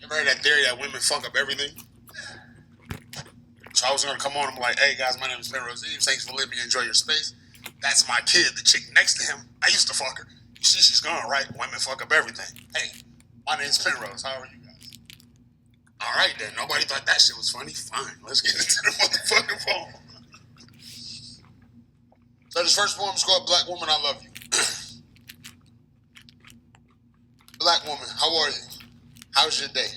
ever heard that theory that women fuck up everything? So I was gonna come on and be like, hey guys, my name is Penrose. Thanks for letting me enjoy your space. That's my kid, the chick next to him. I used to fuck her. You see, she's gone, right? Women fuck up everything. Hey, my name's Penrose. How are you guys? All right then. Nobody thought that shit was funny. Fine, let's get into the motherfucking poem. So this first poem is called Black Woman, I Love You. Black woman, how are you? How's your day?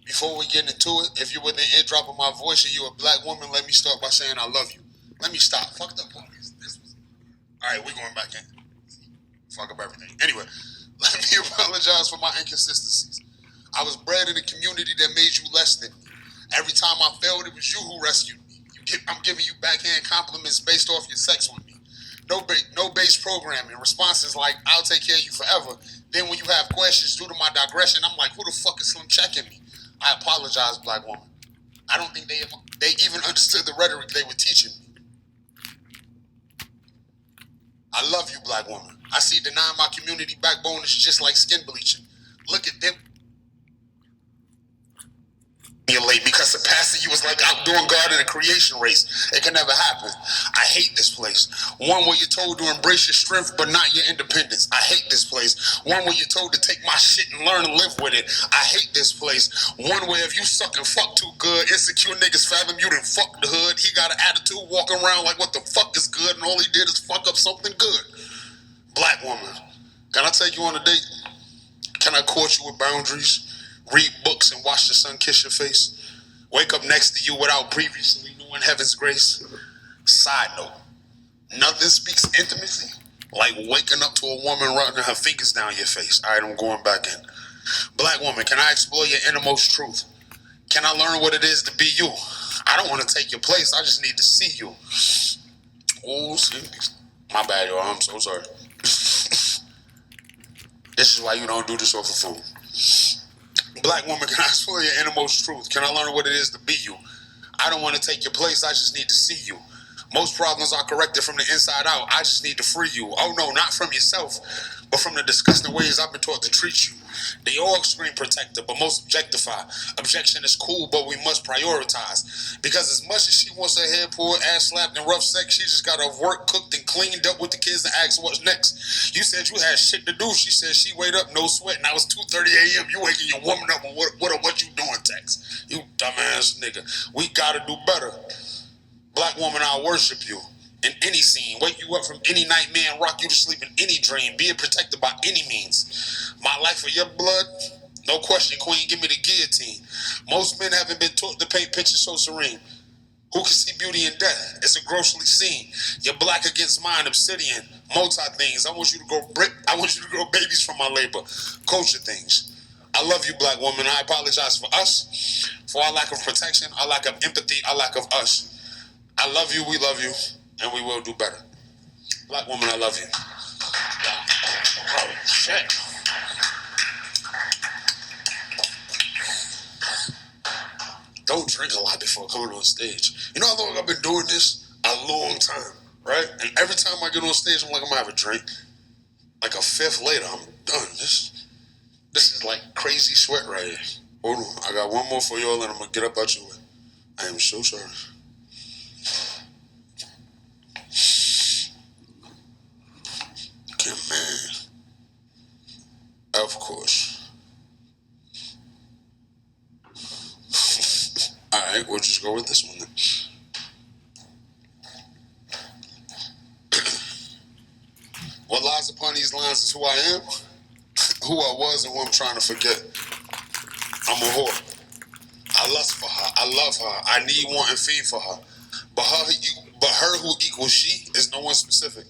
Before we get into it, if you're within eardrop of my voice and you're a black woman, let me start by saying I love you. Let me stop. Fuck the police. Alright, we're going back in. Fuck up everything. Anyway, let me apologize for my inconsistencies. I was bred in a community that made you less than me. Every time I failed, it was you who rescued me. I'm giving you backhand compliments based off your sex with me. No base programming. Responses like, I'll take care of you forever. Then when you have questions due to my digression, I'm like, who the fuck is Slim checking me? I apologize, black woman. I don't think they even understood the rhetoric they were teaching me. I love you, black woman. I see denying my community backbone is just like skin bleaching. Look at them. You're late because the pastor you was like outdoing God in a creation race. It can never happen. I hate this place. One where you're told to embrace your strength but not your independence. I hate this place. One where you're told to take my shit and learn to live with it. I hate this place. One where if you suck and fuck too good, insecure niggas fathom you done fuck the hood. He got an attitude walking around like what the fuck is good and all he did is fuck up something good. Black woman, can I take you on a date? Can I court you with boundaries? Read books and watch the sun kiss your face. Wake up next to you without previously knowing heaven's grace. Side note, nothing speaks intimacy like waking up to a woman running her fingers down your face. All right, I'm going back in. Black woman, can I explore your innermost truth? Can I learn what it is to be you? I don't want to take your place. I just need to see you. Oh, shit. My bad, y'all. I'm so sorry. This is why you don't do this off the phone. Black woman, can I explore your innermost truth? Can I learn what it is to be you? I don't want to take your place. I just need to see you. Most problems are corrected from the inside out. I just need to free you. Oh no, not from yourself, but from the disgusting ways I've been taught to treat you. They all scream protector, but most objectify. Objection is cool, but we must prioritize. Because as much as she wants her head pulled, ass slapped, and rough sex, she just got her work cooked and cleaned up with the kids and asked what's next. You said you had shit to do. She said she wait up, no sweat. Now it's 2:30 a.m. You waking your woman up and what you doing text? You dumbass nigga. We gotta do better. Black woman, I worship you. In any scene, wake you up from any nightmare and rock you to sleep in any dream. Be it protected by any means. My life or your blood? No question, queen, give me the guillotine. Most men haven't been taught to paint pictures so serene. Who can see beauty in death? It's a grossly seen. You're black against mine, obsidian, multi-things. I want you to grow babies from my labor. Culture things. I love you, black woman. I apologize for us, for our lack of protection, our lack of empathy, our lack of us. I love you, we love you, and we will do better. Black woman, I love you. Oh, shit. Don't drink a lot before coming on stage. You know how long I've been doing this? A long time, right? And every time I get on stage, I'm like, I'm gonna have a drink. Like a fifth later, I'm done. This is like crazy sweat right here. Hold on, I got one more for y'all and I'm gonna get up out your way. I am so sorry. Man. Of course. Alright, we'll just go with this one then. What lies upon these lines is who I am, who I was, and who I'm trying to forget. I'm a whore. I lust for her. I love her. I need, want, and feed for her. But her who equals she is no one specific.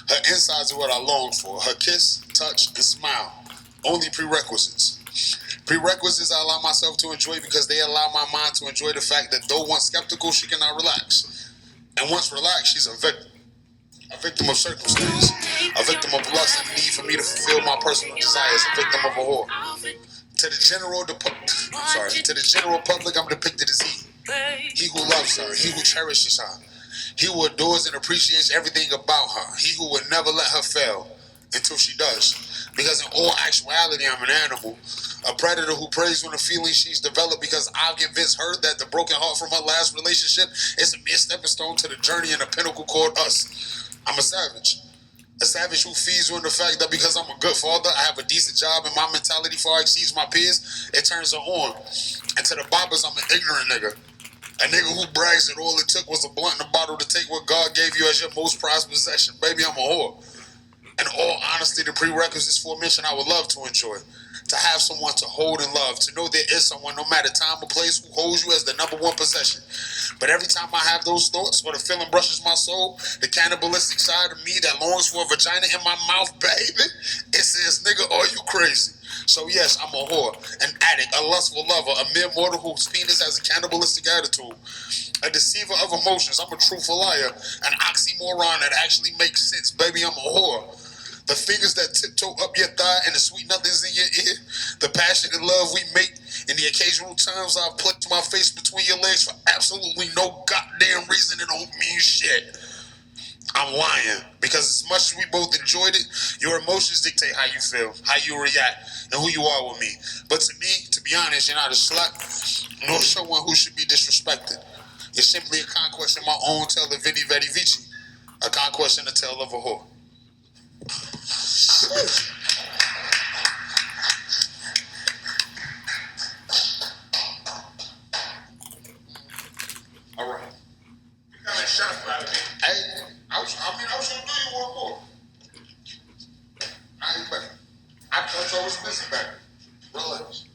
Her insides are what I long for. Her kiss, touch, and smile. Only prerequisites. Prerequisites I allow myself to enjoy because they allow my mind to enjoy the fact that though once skeptical, she cannot relax. And once relaxed, she's a victim. A victim of circumstance. A victim of lust and the need for me to fulfill my personal desires. A victim of a whore. To the general public, I'm depicted as he who loves her, he who cherishes her. He who adores and appreciates everything about her. He who would never let her fail until she does. Because in all actuality, I'm an animal. A predator who preys on the feelings she's developed because I've convinced her that the broken heart from her last relationship is a mere stepping stone to the journey and the pinnacle called us. I'm a savage. A savage who feeds on the fact that because I'm a good father, I have a decent job, and my mentality far exceeds my peers, it turns her on. And to the boppers, I'm an ignorant nigga. A nigga who brags that all it took was a blunt and a bottle to take what God gave you as your most prized possession. Baby, I'm a whore. In all honesty, the prerequisites for a mission I would love to enjoy. To have someone to hold and love. To know there is someone, no matter time or place, who holds you as the number one possession. But every time I have those thoughts, or the feeling brushes my soul, the cannibalistic side of me that longs for a vagina in my mouth, baby, it says, nigga, are you crazy? So yes, I'm a whore, an addict, a lustful lover, a mere mortal whose penis has a cannibalistic attitude. A deceiver of emotions, I'm a truthful liar. An oxymoron that actually makes sense, baby, I'm a whore. The fingers that tiptoe up your thigh and the sweet nothings in your ear. The passionate love we make and the occasional times I've plucked my face between your legs for absolutely no goddamn reason that don't mean shit. I'm lying because as much as we both enjoyed it, your emotions dictate how you feel, how you react, and who you are with me. But to me, to be honest, you're not a slut, nor someone who should be disrespected. You're simply a conquest in my own tale of Vidi Vidi Vici. A conquest in the tale of a whore. All right. You got a shot out of me. Hey, I was gonna do you one more. I ain't back. I thought I was missing back. Relax.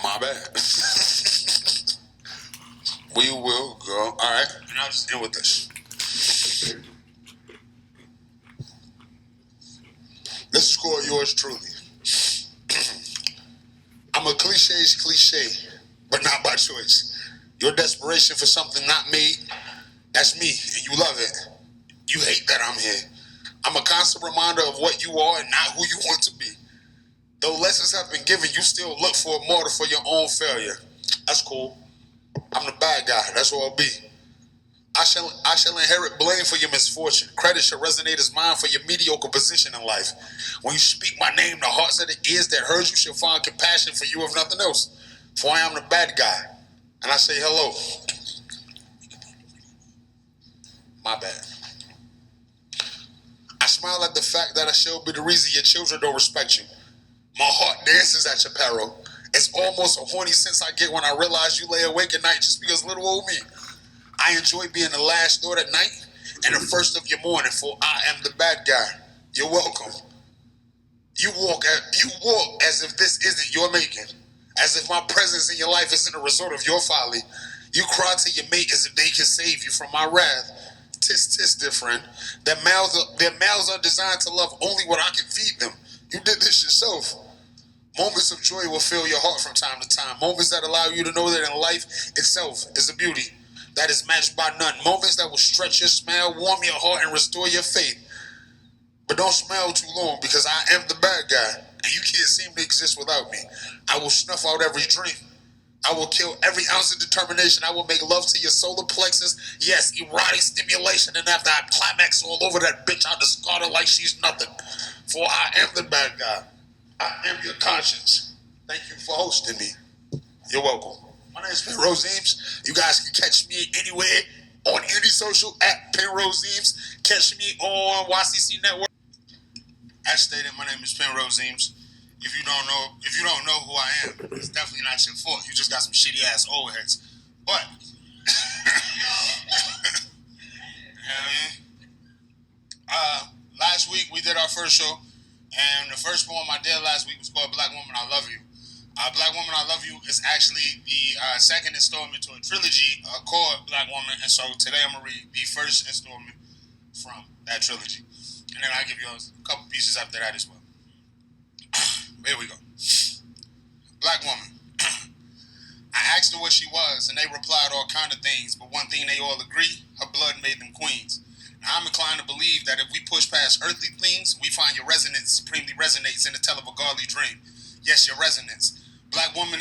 My bad. We will go. All right. And I'll just end with this. This is called yours truly. I'm a cliché's cliche, but not by choice. Your desperation for something not made, that's me, and you love it. You hate that I'm here. I'm a constant reminder of what you are and not who you want to be. Though lessons have been given, you still look for a martyr for your own failure. That's cool. I'm the bad guy, that's who I'll be. I shall inherit blame for your misfortune. Credit shall resonate as mine for your mediocre position in life. When you speak my name, the hearts of the ears that heard you shall find compassion for you if nothing else. For I am the bad guy. And I say hello. My bad. I smile at the fact that I shall be the reason your children don't respect you. My heart dances at your peril. It's almost a horny sense I get when I realize you lay awake at night just because little old me. I enjoy being the last thought at night and the first of your morning, for I am the bad guy. You're welcome. You walk as if this isn't your making, as if my presence in your life isn't a result of your folly. You cry to your mate as if they can save you from my wrath. Tis, tis, dear friend. Their mouths are designed to love only what I can feed them. You did this yourself. Moments of joy will fill your heart from time to time. Moments that allow you to know that in life itself is a beauty that is matched by none. Moments that will stretch your smile, warm your heart, and restore your faith. But don't smile too long, because I am the bad guy, and you can't seem to exist without me. I will snuff out every dream. I will kill every ounce of determination. I will make love to your solar plexus. Yes, erotic stimulation, and after I climax all over that bitch, I'll discard her like she's nothing. For I am the bad guy. I am your conscience. Thank you for hosting me. You're welcome. My name is Penrose. You guys can catch me anywhere on any social at Penrose. Catch me on YCC Network. As stated, my name is Penrose. If you don't know who I am, it's definitely not your fault. You just got some shitty ass old heads. But last week we did our first show, and the first poem I did last week was called "Black Woman, I Love You." Black Woman, I Love You is actually the second installment to a trilogy called Black Woman, and so today I'm going to read the first installment from that trilogy. And then I'll give you a couple pieces after that as well. Here we go. Black Woman. I asked her what she was, and they replied all kind of things, but one thing they all agree, her blood made them queens. Now I'm inclined to believe that if we push past earthly things, we find your resonance supremely resonates in the tell of a godly dream. Yes, your resonance. Black woman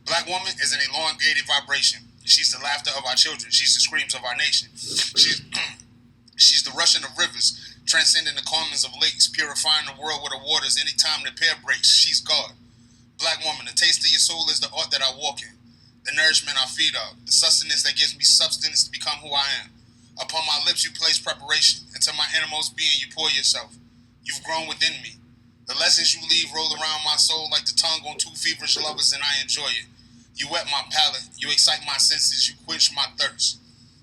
Black woman is an elongated vibration. She's the laughter of our children. She's the screams of our nation. She's the rushing of rivers. Transcending the calmness of lakes, purifying the world with her waters anytime the pair breaks. She's God. Black woman, the taste of your soul is the art that I walk in. The nourishment I feed off. The sustenance that gives me substance to become who I am. Upon my lips you place preparation. Into my innermost being you pour yourself. You've grown within me. The lessons you leave roll around my soul like the tongue on two feverish lovers, and I enjoy it. You wet my palate. You excite my senses. You quench my thirst.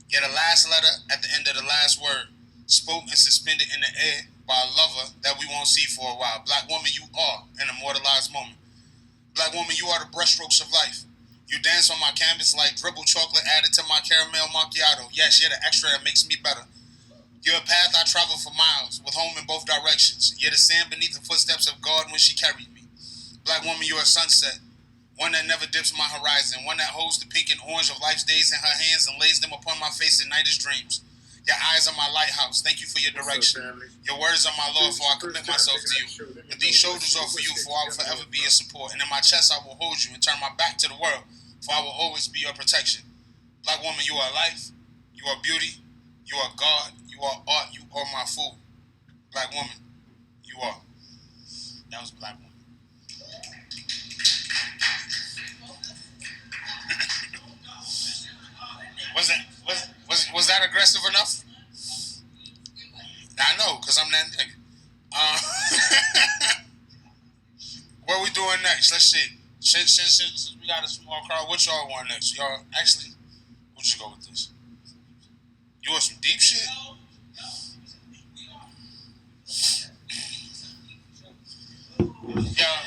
Yet a last letter at the end of the last word, spoke and suspended in the air by a lover that we won't see for a while. Black woman, you are an immortalized moment. Black woman, you are the brushstrokes of life. You dance on my canvas like dribbled chocolate added to my caramel macchiato. Yes, you're the extra that makes me better. You're a path I travel for miles, with home in both directions. You're the sand beneath the footsteps of God when she carried me. Black woman, you're a sunset, one that never dips my horizon, one that holds the pink and orange of life's days in her hands and lays them upon my face in nightest dreams. Your eyes are my lighthouse. Thank you for your direction. Your words are my Lord, for I commit myself to you. But these shoulders are for you, for I will forever be your support. And in my chest I will hold you and turn my back to the world, for I will always be your protection. Black woman, you are life. You are beauty. You are God. You are art. You are my food. Black woman, you are. That was Black woman. Was that aggressive enough? I know, because I'm that nigga. What we doing next? Let's see. Since we got a small crowd, what y'all want next? Y'all, actually, we'll just go with this. You want some deep shit? Yeah.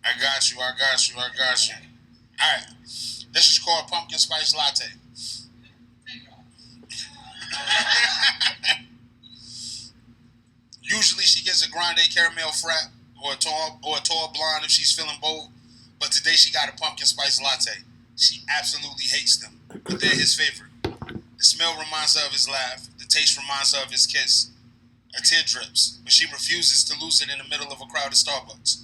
I got you. Alright. This is called Pumpkin Spice Latte. Usually she gets a grande caramel frap or a tall blonde if she's feeling bold, but today she got a pumpkin spice latte. She absolutely hates them, but they're his favorite. The smell reminds her of his laugh. The taste reminds her of his kiss. A tear drips, but she refuses to lose it in the middle of a crowded Starbucks.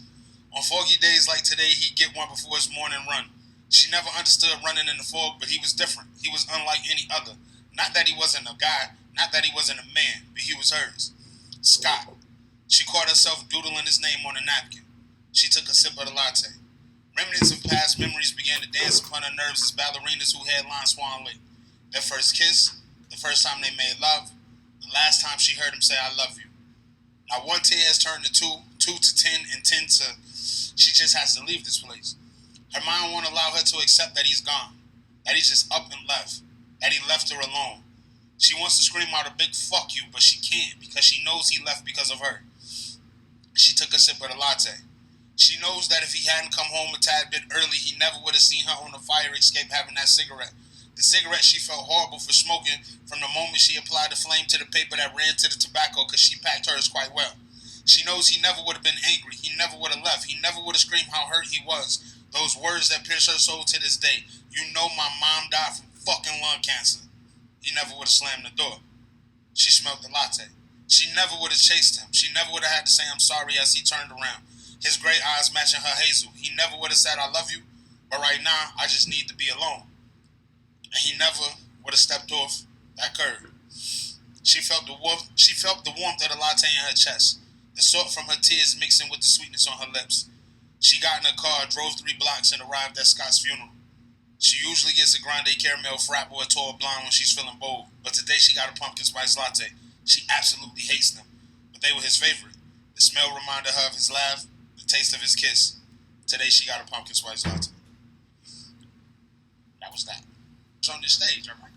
On foggy days like today, he'd get one before his morning run. She never understood running in the fog, but he was different. He was unlike any other. Not that he wasn't a guy, not that he wasn't a man, but he was hers. Scott. She caught herself doodling his name on a napkin. She took a sip of the latte. Remnants of past memories began to dance upon her nerves as ballerinas who headlined Swan Lake. Their first kiss, the first time they made love, the last time she heard him say, I love you. Now one tear has turned to two to 10, and 10 to... She just has to leave this place. Her mind won't allow her to accept that he's gone, that he's just up and left, that he left her alone. She wants to scream out a big fuck you, but she can't because she knows he left because of her. She took a sip of the latte. She knows that if he hadn't come home a tad bit early, he never would have seen her on the fire escape having that cigarette. The cigarette she felt horrible for smoking from the moment she applied the flame to the paper that ran to the tobacco because she packed hers quite well. She knows he never would have been angry. He never would have left. He never would have screamed how hurt he was. Those words that pierce her soul to this day. You know my mom died from fucking lung cancer. He never would have slammed the door. She smelled the latte. She never would have chased him. She never would have had to say I'm sorry as he turned around. His gray eyes matching her hazel. He never would have said I love you, but right now I just need to be alone. And he never would have stepped off that curb. She felt the warmth of the latte in her chest. The salt from her tears mixing with the sweetness on her lips. She got in her car, drove 3 blocks, and arrived at Scott's funeral. She usually gets a grande caramel frap or a tall blonde when she's feeling bold, but today she got a pumpkin spice latte. She absolutely hates them, but they were his favorite. The smell reminded her of his laugh, the taste of his kiss. Today she got a pumpkin spice latte. That was that. It's on this stage, all right?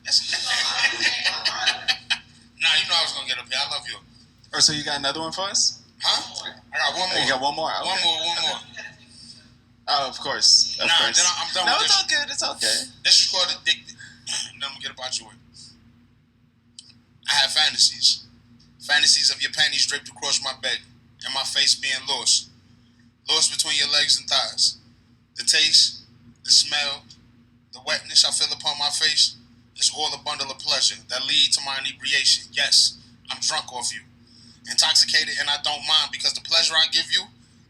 Nah, you know I was going to get up here. I love you. Oh, so you got another one for us? Huh? I got one more. You got one more? Okay. One more. Oh, of course. Then I'm done with this. No, it's all good. It's okay. This is called Addicted. Then I'm going to get about your way. I have fantasies. Fantasies of your panties draped across my bed and my face being lost. Lost between your legs and thighs. The taste, the smell, the wetness I feel upon my face is all a bundle of pleasure that lead to my inebriation. Yes, I'm drunk off you. Intoxicated, and I don't mind because the pleasure I give you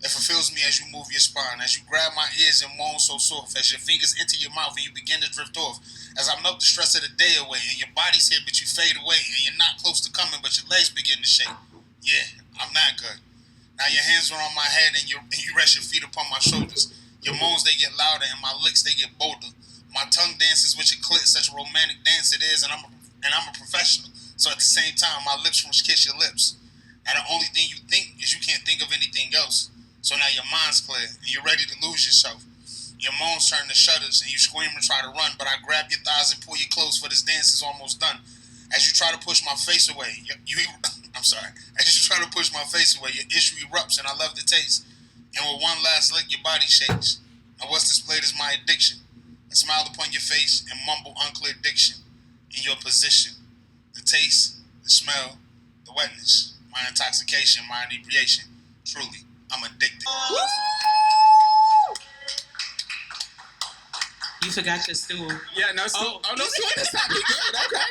It fulfills me as you move your spine, as you grab my ears and moan so soft, as your fingers enter your mouth and you begin to drift off, as I melt the stress of the day away and your body's here but you fade away and you're not close to coming but your legs begin to shake. Yeah, I'm not good. Now your hands are on my head and you rest your feet upon my shoulders. Your moans, they get louder and my licks, they get bolder. My tongue dances with your clit, such a romantic dance it is, and I'm a professional. So at the same time, my lips from kiss your lips. And the only thing you think is you can't think of anything else. So now your mind's clear and you're ready to lose yourself. Your moans turn to shudders and you scream and try to run, but I grab your thighs and pull you close for this dance is almost done. As you try to push my face away, I'm sorry. As you try to push my face away, your issue erupts and I love the taste. And with one last lick, your body shakes. Now what's displayed is my addiction. A smile upon your face and mumble unclear diction. In your position, the taste, the smell, the wetness, my intoxication, my inebriation. Truly, I'm addicted. You forgot your stool. Yeah, no stool. Oh, no stool this time. You good? Okay.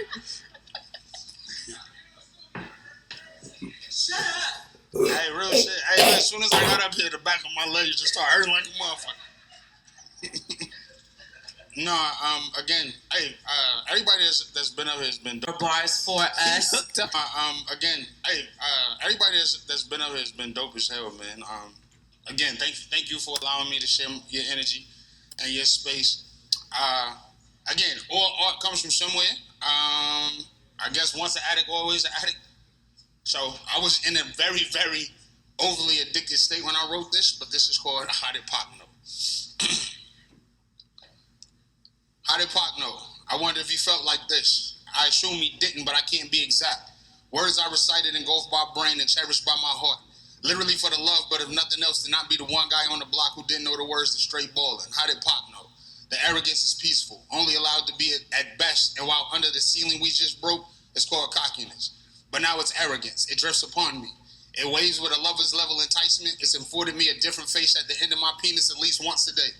Shut up. Hey, real shit. Hey, as soon as I got up here, the back of my legs just started hurting like a motherfucker. No, again, hey, everybody that's been up here has been dope. Bars for us. Again, hey, everybody that's been up here has been dope as hell, man. Again, thank you for allowing me to share your energy and your space. Again, all art comes from somewhere. I guess once an addict, always an addict. So I was in a very, very overly addicted state when I wrote this, but this is called How Did Pac Know? How did Pac know? I wonder if he felt like this. I assume he didn't, but I can't be exact. Words I recited engulfed my brain and cherished by my heart. Literally for the love, but if nothing else, to not be the one guy on the block who didn't know the words to straight balling. How did Pac know? The arrogance is peaceful, only allowed to be at best, and while under the ceiling we just broke, it's called cockiness. But now it's arrogance. It drifts upon me. It waves with a lover's level enticement. It's afforded me a different face at the end of my penis at least once a day.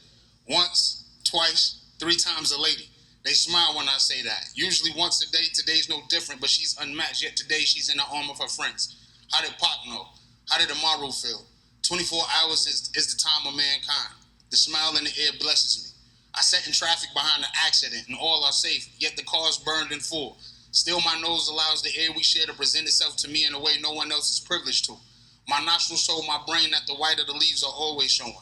Once, twice, 3 times a lady. They smile when I say that. Usually once a day. Today's no different, but she's unmatched. Yet today she's in the arm of her friends. How did Pac know? How did tomorrow feel? 24 hours is the time of mankind. The smile in the air blesses me. I sat in traffic behind an accident and all are safe, yet the car's burned in full. Still my nose allows the air we share to present itself to me in a way no one else is privileged to. My nostrils show my brain that the white of the leaves are always showing.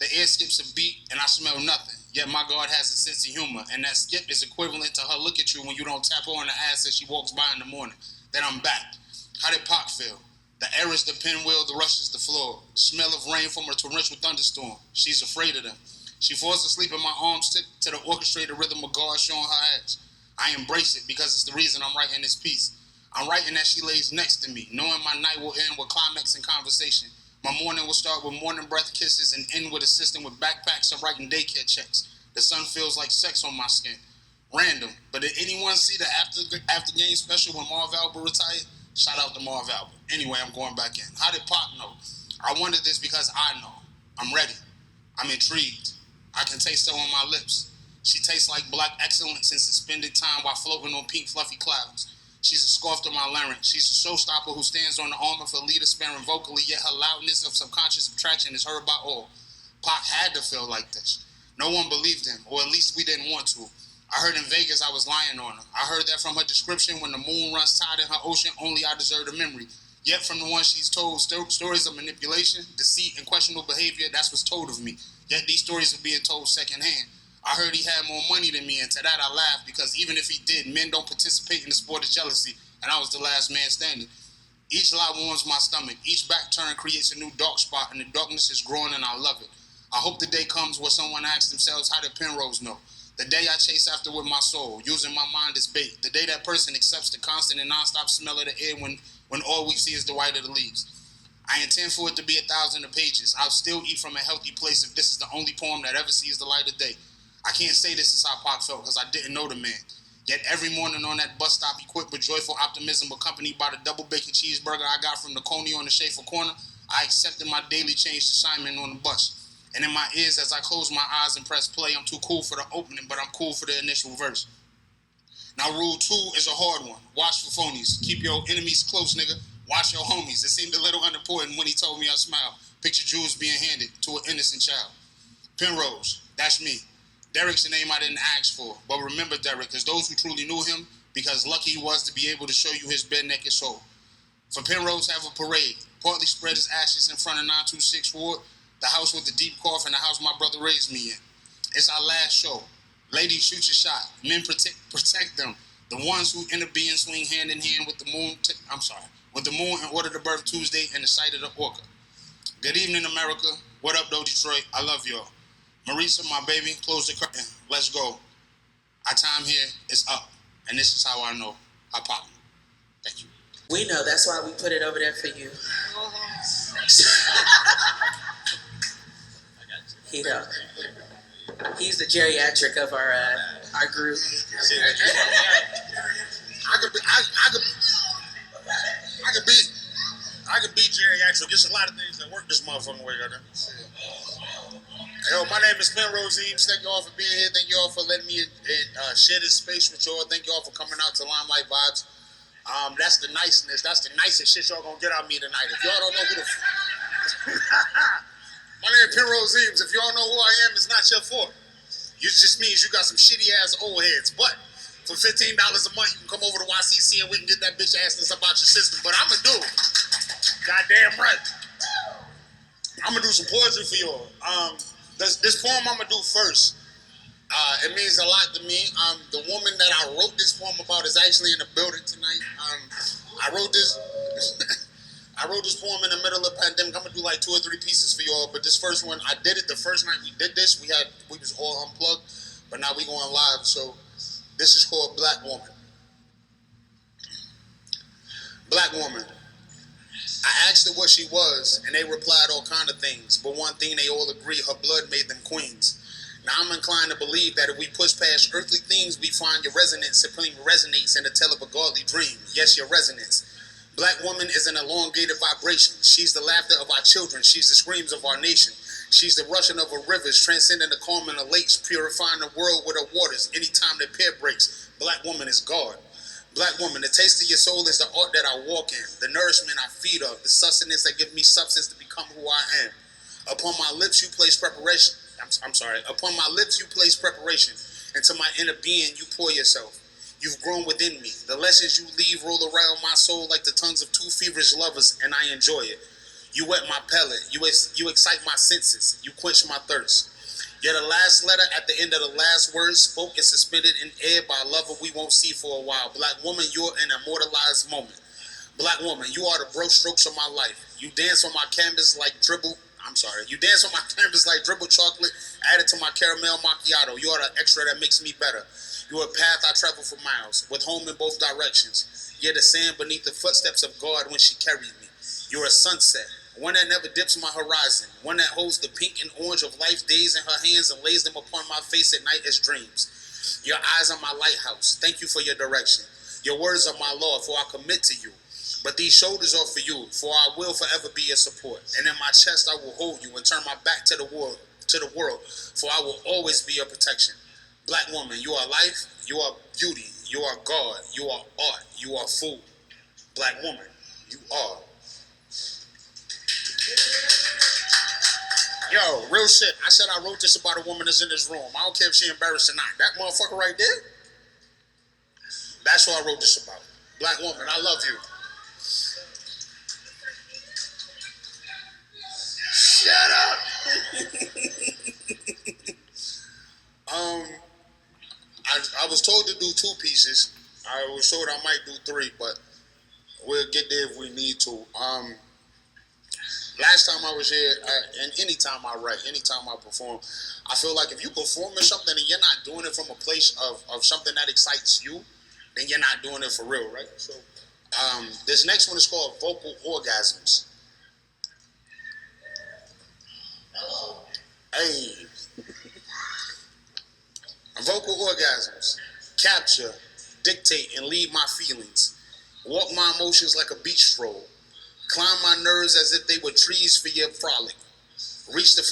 The air skips a beat and I smell nothing. Yet my God has a sense of humor, and that skip is equivalent to her look at you when you don't tap her on the ass as she walks by in the morning. Then I'm back. How did Pac feel? The air is the pinwheel, the rush is the floor. The smell of rain from a torrential thunderstorm. She's afraid of them. She falls asleep in my arms to the orchestrated rhythm of God showing her ass. I embrace it because it's the reason I'm writing this piece. I'm writing that she lays next to me, knowing my night will end with climax and conversation. My morning will start with morning breath kisses and end with assisting with backpacks and writing daycare checks. The sun feels like sex on my skin. Random, but did anyone see the after game special when Marv Albert retired? Shout out to Marv Albert. Anyway, I'm going back in. How did Pac know? I wondered this because I know. I'm ready. I'm intrigued. I can taste her on my lips. She tastes like black excellence in suspended time while floating on pink fluffy clouds. She's a scarf to my larynx. She's a showstopper who stands on the arm of her leader sparing vocally, yet her loudness of subconscious attraction is heard by all. Pac had to feel like this. No one believed him, or at least we didn't want to. I heard in Vegas I was lying on her. I heard that from her description, when the moon runs tide in her ocean, only I deserve a memory. Yet from the one she's told, stories of manipulation, deceit, and questionable behavior, that's what's told of me. Yet these stories are being told secondhand. I heard he had more money than me, and to that I laughed, because even if he did, men don't participate in the sport of jealousy, and I was the last man standing. Each lie warms my stomach. Each back turn creates a new dark spot, and the darkness is growing, and I love it. I hope the day comes where someone asks themselves, how did Penrose know? The day I chase after with my soul, using my mind as bait. The day that person accepts the constant and nonstop smell of the air when all we see is the white of the leaves. I intend for it to be 1,000 pages. I'll still eat from a healthy place if this is the only poem that ever sees the light of day. I can't say this is how Pac felt because I didn't know the man. Yet every morning on that bus stop, equipped with joyful optimism, accompanied by the double bacon cheeseburger I got from the Coney on the Schaefer corner, I accepted my daily change assignment on the bus. And in my ears, as I close my eyes and press play, I'm too cool for the opening, but I'm cool for the initial verse. Now, rule 2 is a hard one. Watch for phonies. Keep your enemies close, nigga. Watch your homies. It seemed a little unimportant when he told me I smiled. Picture jewels being handed to an innocent child. Penrose, that's me. Derek's the name I didn't ask for, but remember Derek, because those who truly knew him, because lucky he was to be able to show you his bare naked soul. For Penrose have a parade, partly spread his ashes in front of 926 Ward, the house with the deep cough and the house my brother raised me in. It's our last show. Ladies, shoot your shot. Men, protect them. The ones who end up being swing hand in hand with the moon. With the moon in order to birth Tuesday and the sight of the orca. Good evening, America. What up, though, Detroit? I love y'all. Marisa, my baby, close the curtain. Let's go. Our time here is up, and this is how I know I pop. Thank you. We know. That's why we put it over there for you. He know. He's the geriatric of our group. I could be geriatric. There's a lot of things that work this motherfucking way, goddamn. Yo, my name is Penrose. Thank you all for being here. Thank you all for letting me share this space with y'all. Thank you all for coming out to Limelight Vibes. That's the niceness. That's the nicest shit y'all gonna get out of me tonight. If y'all don't know who the my name is Penrose. If y'all know who I am, it's not your fault. It just means you got some shitty ass old heads. But for $15 a month, you can come over to YCC and we can get that bitch asking us about your system. But I'ma do it. Goddamn right. I'ma do some poetry for y'all. This poem I'ma do first. It means a lot to me. The woman that I wrote this poem about is actually in the building tonight. I wrote this poem in the middle of the pandemic. I'm gonna do like 2 or 3 pieces for y'all, but this first one, I did it the first night we did this. We was all unplugged, but now we going live. So this is called Black Woman. Black woman. I asked her what she was, and they replied all kind of things. But one thing they all agree, her blood made them queens. Now I'm inclined to believe that if we push past earthly things, we find your resonance supreme resonates in the tale of a godly dream. Yes, your resonance. Black woman is an elongated vibration. She's the laughter of our children. She's the screams of our nation. She's the rushing of our rivers, transcending the calm in the lakes, purifying the world with her waters. Anytime the pair breaks, black woman is God. Black woman, the taste of your soul is the art that I walk in, the nourishment I feed of, the sustenance that gives me substance to become who I am. Upon my lips you place preparation. Upon my lips you place preparation. Into my inner being you pour yourself. You've grown within me. The lessons you leave roll around my soul like the tongues of 2 feverish lovers, and I enjoy it. You wet my palate. You excite my senses. You quench my thirst. Yet the last letter at the end of the last word spoke and suspended in air by a lover we won't see for a while. Black woman, you're an immortalized moment. Black woman, you are the brush strokes of my life. You dance on my canvas like dribble. You dance on my canvas like dribble chocolate added to my caramel macchiato. You are the extra that makes me better. You are a path I travel for miles, with home in both directions. You're the sand beneath the footsteps of God when she carried me. You're a sunset, one that never dips my horizon, one that holds the pink and orange of life's days in her hands and lays them upon my face at night as dreams. Your eyes are my lighthouse. Thank you for your direction. Your words are my law, for I commit to you. But these shoulders are for you, for I will forever be your support. And in my chest I will hold you and turn my back to the world, for I will always be your protection. Black woman, you are life, you are beauty, you are God, you are art, you are food. Black woman, you are. Yo, real shit. I said I wrote this about a woman that's in this room. I don't care if she embarrassed or not. That motherfucker right there, that's what I wrote this about. Black woman, I love you. Shut up. I was told to do 2 pieces. I was told I might do 3, but we'll get there if we need to. Last time I was here, and anytime I write, anytime I perform, I feel like if you performing something and you're not doing it from a place of something that excites you, then you're not doing it for real, right? So this next one is called Vocal Orgasms. Hey. Vocal orgasms. Capture, dictate, and lead my feelings. Walk my emotions like a beach stroll. Climb my nerves as if they were trees for your frolic. Reach the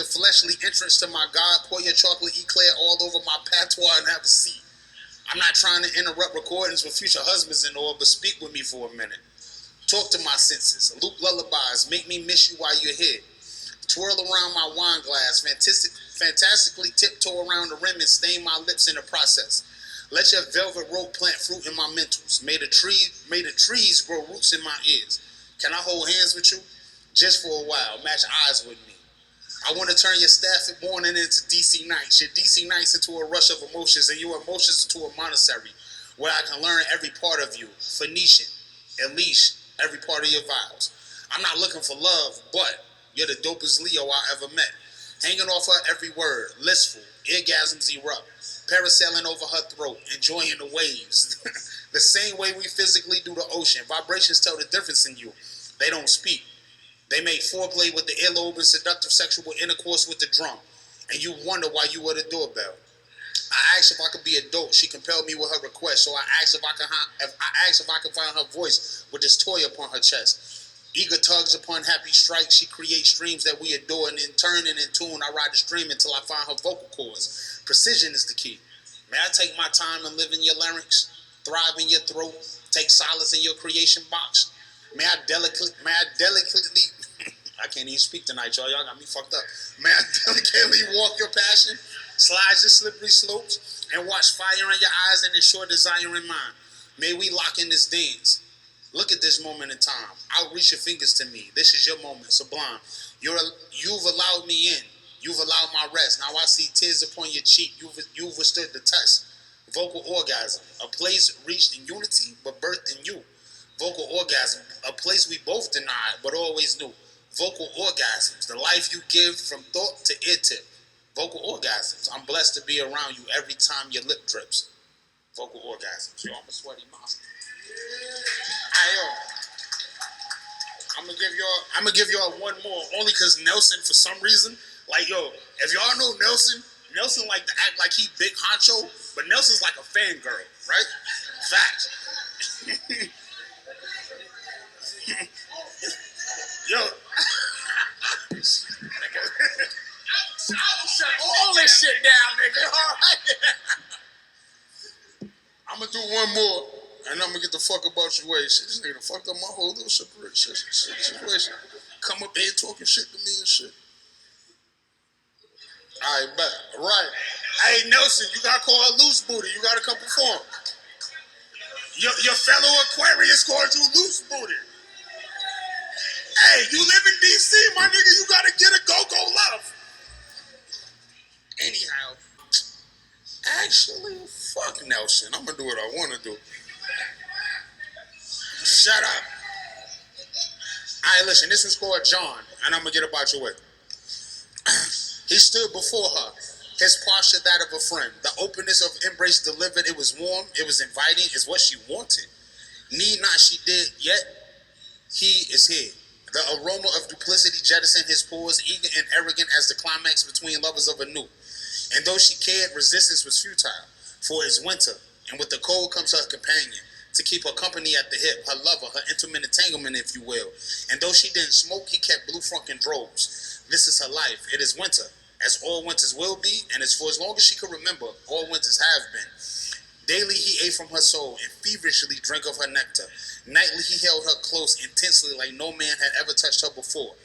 fleshly entrance to my God. Pour your chocolate eclair all over my patois and have a seat. I'm not trying to interrupt recordings with future husbands and all, but speak with me for a minute. Talk to my senses. Loop lullabies. Make me miss you while you're here. Twirl around my wine glass. Fantastically tiptoe around the rim and stain my lips in the process. Let your velvet rope plant fruit in my mentals. May the trees grow roots in my ears. Can I hold hands with you? Just for a while. Match eyes with me. I want to turn your Stafford morning into DC nights, your DC nights into a rush of emotions, and your emotions into a monastery where I can learn every part of you. Phoenician, Elish, every part of your vows. I'm not looking for love, but you're the dopest Leo I ever met. Hanging off her every word, listful, orgasms erupt, parasailing over her throat, enjoying the waves. The same way we physically do the ocean. Vibrations tell the difference in you. They don't speak. They make foreplay with the earlobe and seductive sexual intercourse with the drum. And you wonder why you were the doorbell. I asked if I could be a dope. She compelled me with her request. So I asked if I could find her voice with this toy upon her chest. Eager tugs upon happy strikes. She creates streams that we adore. And in turn and in tune, I ride the stream until I find her vocal cords. Precision is the key. May I take my time and live in your larynx? Thrive in your throat? Take solace in your creation box? May I delicately I can't even speak tonight, y'all. Y'all got me fucked up. May I delicately walk your passion, slide your slippery slopes, and watch fire in your eyes and ensure desire in mine. May we lock in this dance. Look at this moment in time. Outreach your fingers to me. This is your moment, sublime. You've allowed me in. You've allowed my rest. Now I see tears upon your cheek. You've withstood the test. Vocal orgasm, a place reached in unity but birthed in you. Vocal orgasm, a place we both denied but always knew. Vocal orgasms, the life you give from thought to ear tip. Vocal orgasms, I'm blessed to be around you every time your lip drips. Vocal orgasms, yo, I'm a sweaty monster. I'm gonna give y'all one more, only because Nelson, for some reason, like, yo, if y'all know Nelson like to act like he big honcho, but Nelson's like a fangirl, right? Facts. Yo. I'll shut all this shit down, nigga. All right. I'm gonna do one more, and I'm gonna get the fuck about your way. Shit, this nigga fucked up my whole little situation. Come up here talking shit to me and shit. All right, bet. Right. Hey, Nelson, you gotta call her loose booty. You gotta come perform. Your fellow Aquarius called you loose booty. Hey, you live in D.C., my nigga, you gotta get a go-go love. Anyhow, actually, fuck Nelson. I'm gonna do what I wanna do. Shut up. Alright, listen, this was called John, and I'm gonna get about your way. He stood before her, his posture that of a friend. The openness of embrace delivered, it was warm, it was inviting, it's what she wanted. Need not she did, yet he is here. The aroma of duplicity jettisoned his pores, eager and arrogant as the climax between lovers of a new. And though she cared, resistance was futile, for it's winter, and with the cold comes her companion, to keep her company at the hip, her lover, her intimate entanglement, if you will. And though she didn't smoke, he kept blue frunk in droves. This is her life. It is winter, as all winters will be, and as for as long as she could remember, all winters have been. Daily he ate from her soul and feverishly drank of her nectar. Nightly he held her close intensely like no man had ever touched her before.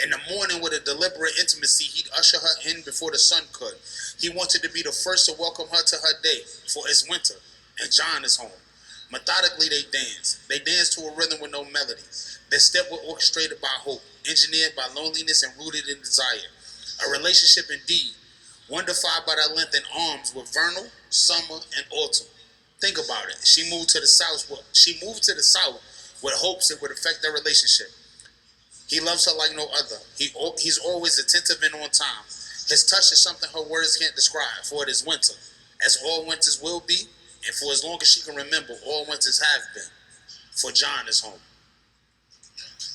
In the morning with a deliberate intimacy he'd usher her in before the sun could. He wanted to be the first to welcome her to her day, for it's winter, and John is home. Methodically they danced. They danced to a rhythm with no melody. Their steps were orchestrated by hope, engineered by loneliness and rooted in desire. A relationship indeed, one defined by their length in arms with vernal, summer, and autumn. Think about it. She moved to the south with hopes it would affect their relationship. He loves her like no other. He's always attentive and on time. His touch is something her words can't describe, for it is winter, as all winters will be, and for as long as she can remember, all winters have been. For John is home.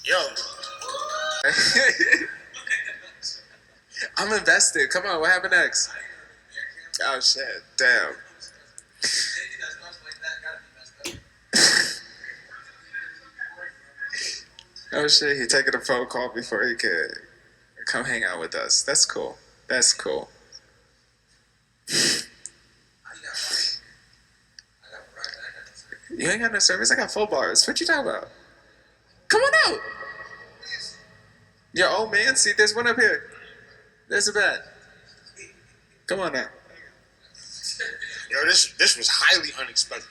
Yo. I'm invested. Come on, what happened next? Oh shit, damn. Oh shit, he taking a phone call before he could come hang out with us. That's cool. That's cool. You ain't got no service? I got full bars. What you talking about? Come on out. Your old man. See, there's one up here. There's a bed. Come on now. Yo, this was highly unexpected.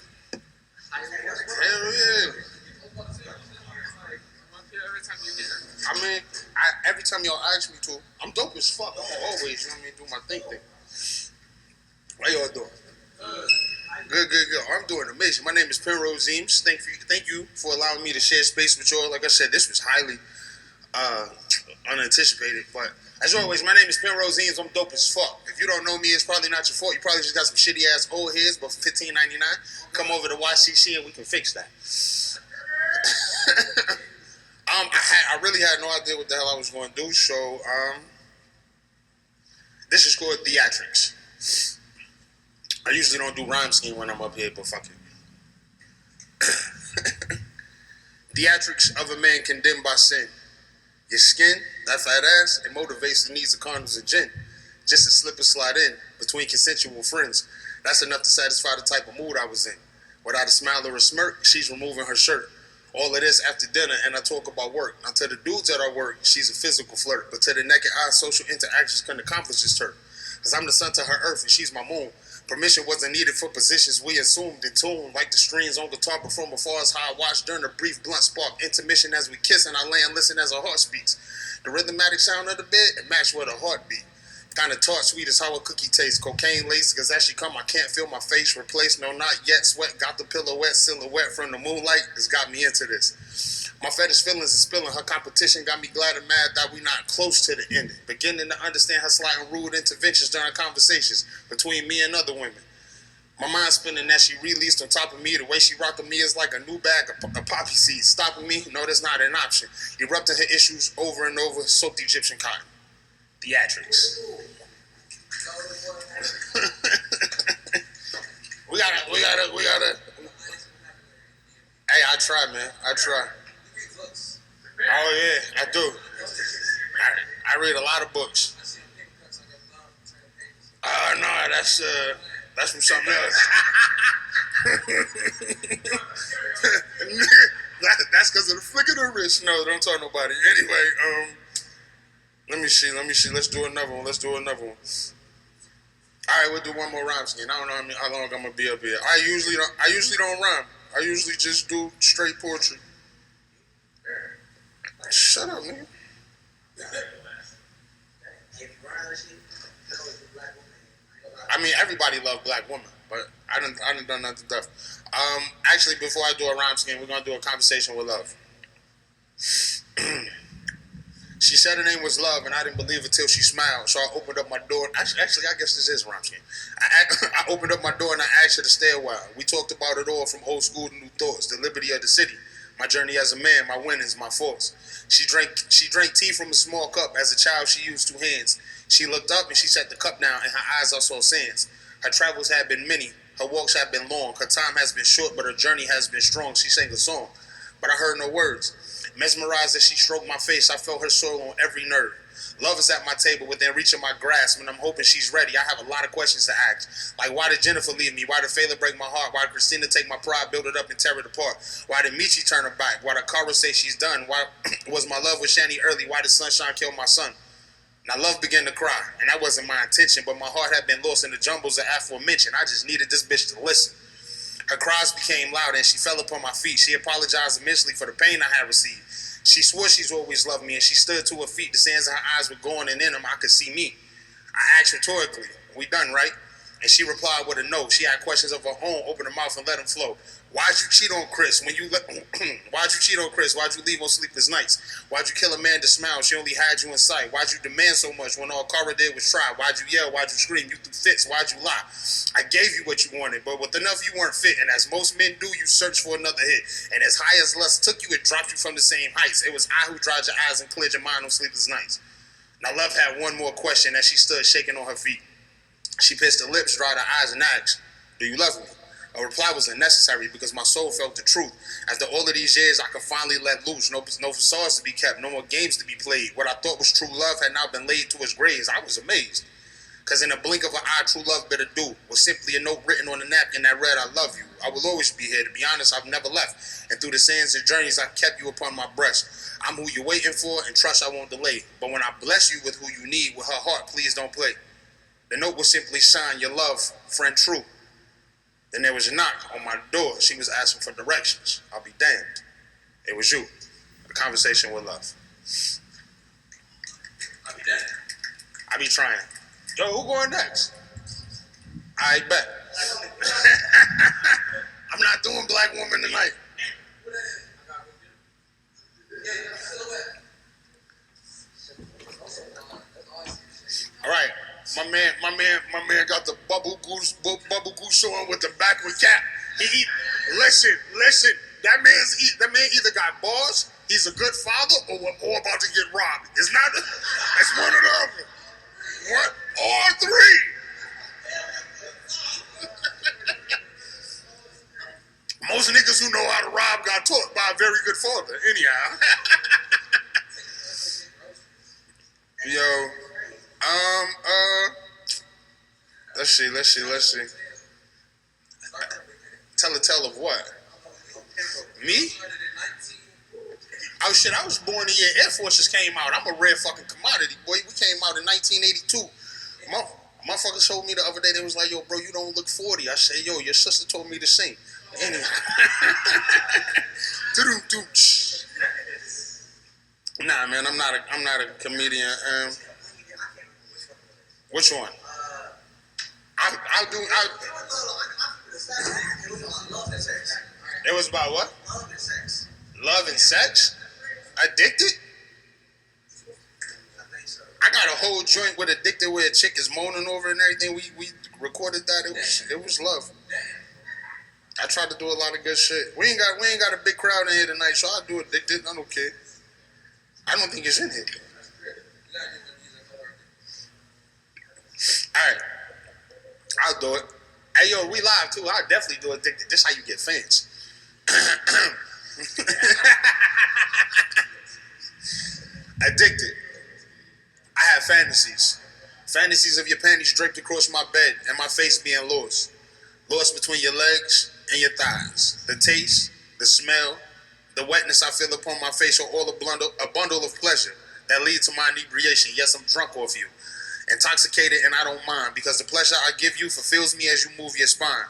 Hell yeah. I mean, every time y'all ask me to, I'm dope as fuck. I'm always, you know what I mean, do my thing. How y'all doing? Good. I'm doing amazing. My name is Penrose. Thank you for allowing me to share space with y'all. Like I said, this was highly unanticipated. But as always, my name is Penrose. I'm dope as fuck. If you don't know me, it's probably not your fault. You probably just got some shitty ass old heads, but for $15.99, come over to YCC and we can fix that. I really had no idea what the hell I was going to do. So this is called theatrics. I usually don't do rhyme scheme when I'm up here, but fuck it. Theatrics of a man condemned by sin. Your skin, that fat ass, it motivates the needs of condoms and gin. Just to slip and slide in between consensual friends. That's enough to satisfy the type of mood I was in. Without a smile or a smirk, she's removing her shirt. All of this after dinner, and I talk about work. Now to the dudes at our work, she's a physical flirt. But to the naked eye, social interactions couldn't accomplish this turn. Cause I'm the sun to her earth and she's my moon. Permission wasn't needed for positions we assumed in tune. Like the strings on guitar, but from afar as how I watched during a brief blunt spark. Intermission as we kiss and I lay and listen as her heart speaks. The rhythmatic sound of the bed, it matched with her heartbeat. Kinda tart, sweet as how a cookie tastes. Cocaine lace, cause as she come, I can't feel my face replaced. No, not yet. Sweat got the pillow wet. Silhouette from the moonlight has got me into this. My fetish feelings is spilling. Her competition got me glad and mad that we not close to the ending. Beginning to understand her slight and rude interventions during conversations between me and other women. My mind spinning as she released on top of me. The way she rocking me is like a new bag of poppy seeds. Stopping me? No, that's not an option. Erupting her issues over and over. Soaked Egyptian cotton. Theatrics. We gotta. Hey, I try, man. I try. Oh yeah, I do. I read a lot of books. No, that's from something else. That's because of the flick of the wrist. No, don't tell nobody. Anyway, let me see. Let's do another one. All right, we'll do one more rhyme scheme. I don't know how long I'm gonna be up here. I usually don't rhyme. I usually just do straight poetry. Shut up, man. I mean, everybody loves black women, but I done done nothing tough. Actually, before I do a rhyme scheme, we're gonna do a conversation with love. She said her name was Love, and I didn't believe it till she smiled. So I opened up my door. Actually, I guess this is a rhyme scheme. I opened up my door and I asked her to stay a while. We talked about it all, from old school to new thoughts, the liberty of the city, my journey as a man, my winnings, my faults. She drank tea from a small cup. As a child, she used two hands. She looked up and she set the cup down, and her eyes I saw sands. Her travels have been many. Her walks have been long. Her time has been short, but her journey has been strong. She sang a song, but I heard no words. Mesmerized as she stroked my face, I felt her soul on every nerve. Love is at my table within reach of my grasp, and I'm hoping she's ready. I have a lot of questions to ask. Like, why did Jennifer leave me? Why did Fela break my heart? Why did Christina take my pride, build it up, and tear it apart? Why did Michi turn her back? Why did Cara say she's done? Why was my love with Shani early? Why did Sunshine kill my son? Now love began to cry, and that wasn't my intention, but my heart had been lost in the jumbles of aforementioned. I just needed this bitch to listen. Her cries became loud, and she fell upon my feet. She apologized immensely for the pain I had received. She swore she's always loved me, and she stood to her feet. The sands in her eyes were going, and in them I could see me. I asked rhetorically, "We done, right?" And she replied with a no. She had questions of her own. Open her mouth and let them flow. Why'd you cheat on Chris? Why'd you cheat on Chris? Why'd you leave on sleepless nights? Why'd you kill a man to smile? She only had you in sight. Why'd you demand so much when all Cara did was try? Why'd you yell? Why'd you scream? You threw fits. Why'd you lie? I gave you what you wanted, but with enough you weren't fit. And as most men do, you searched for another hit. And as high as lust took you, it dropped you from the same heights. It was I who dried your eyes and cleared your mind on sleepless nights. Now Love had one more question as she stood shaking on her feet. She pissed her lips, dried her eyes, and asked, "Do you love me?" A reply was unnecessary because my soul felt the truth. After all of these years, I could finally let loose. No facades to be kept, no more games to be played. What I thought was true love had now been laid to its graves. I was amazed. Because in a blink of an eye, true love better do. Was simply a note written on a napkin that read, I love you. I will always be here. To be honest, I've never left. And through the sands and journeys, I've kept you upon my breast. I'm who you're waiting for, and trust I won't delay. But when I bless you with who you need, with her heart, please don't play. The note was simply signed, your love, friend true. Then there was a knock on my door. She was asking for directions. I'll be damned. It was you. A conversation with love. I'll be damned. I be trying. Yo, who going next? I bet. I'm not doing black woman tonight. All right, my man got the bubble goose on with the backward cap. Listen. That man either got balls, he's a good father, or about to get robbed. It's not. It's one or the other. What? All three. Most niggas who know how to rob got taught by a very good father. Anyhow. Yo. Let's see. Tell a tale of what? Me? Oh shit, I was born the year Air Forces came out. I'm a rare fucking commodity, boy. We came out in 1982. Motherfuckers told me the other day, they was like, yo, bro, you don't look 40. I said, yo, your sister told me to sing. Anyhow. Nah, man, I'm not a comedian. Which one? It was about what? Love and sex. Love and sex? Addicted? I got a whole joint with Addicted where a chick is moaning over and everything. We recorded that. It was love. I tried to do a lot of good shit. We ain't got a big crowd in here tonight, so I'll do Addicted. I don't care. I don't think it's in here. Alright. I'll do it. Hey yo, we live too. I'll definitely do Addicted. This how you get fans. Addicted. I have fantasies. Fantasies of your panties draped across my bed and my face being lost. Lost between your legs and your thighs. The taste, the smell, the wetness I feel upon my face are all a bundle of pleasure that leads to my inebriation. Yes, I'm drunk off you. Intoxicated and I don't mind because the pleasure I give you fulfills me as you move your spine.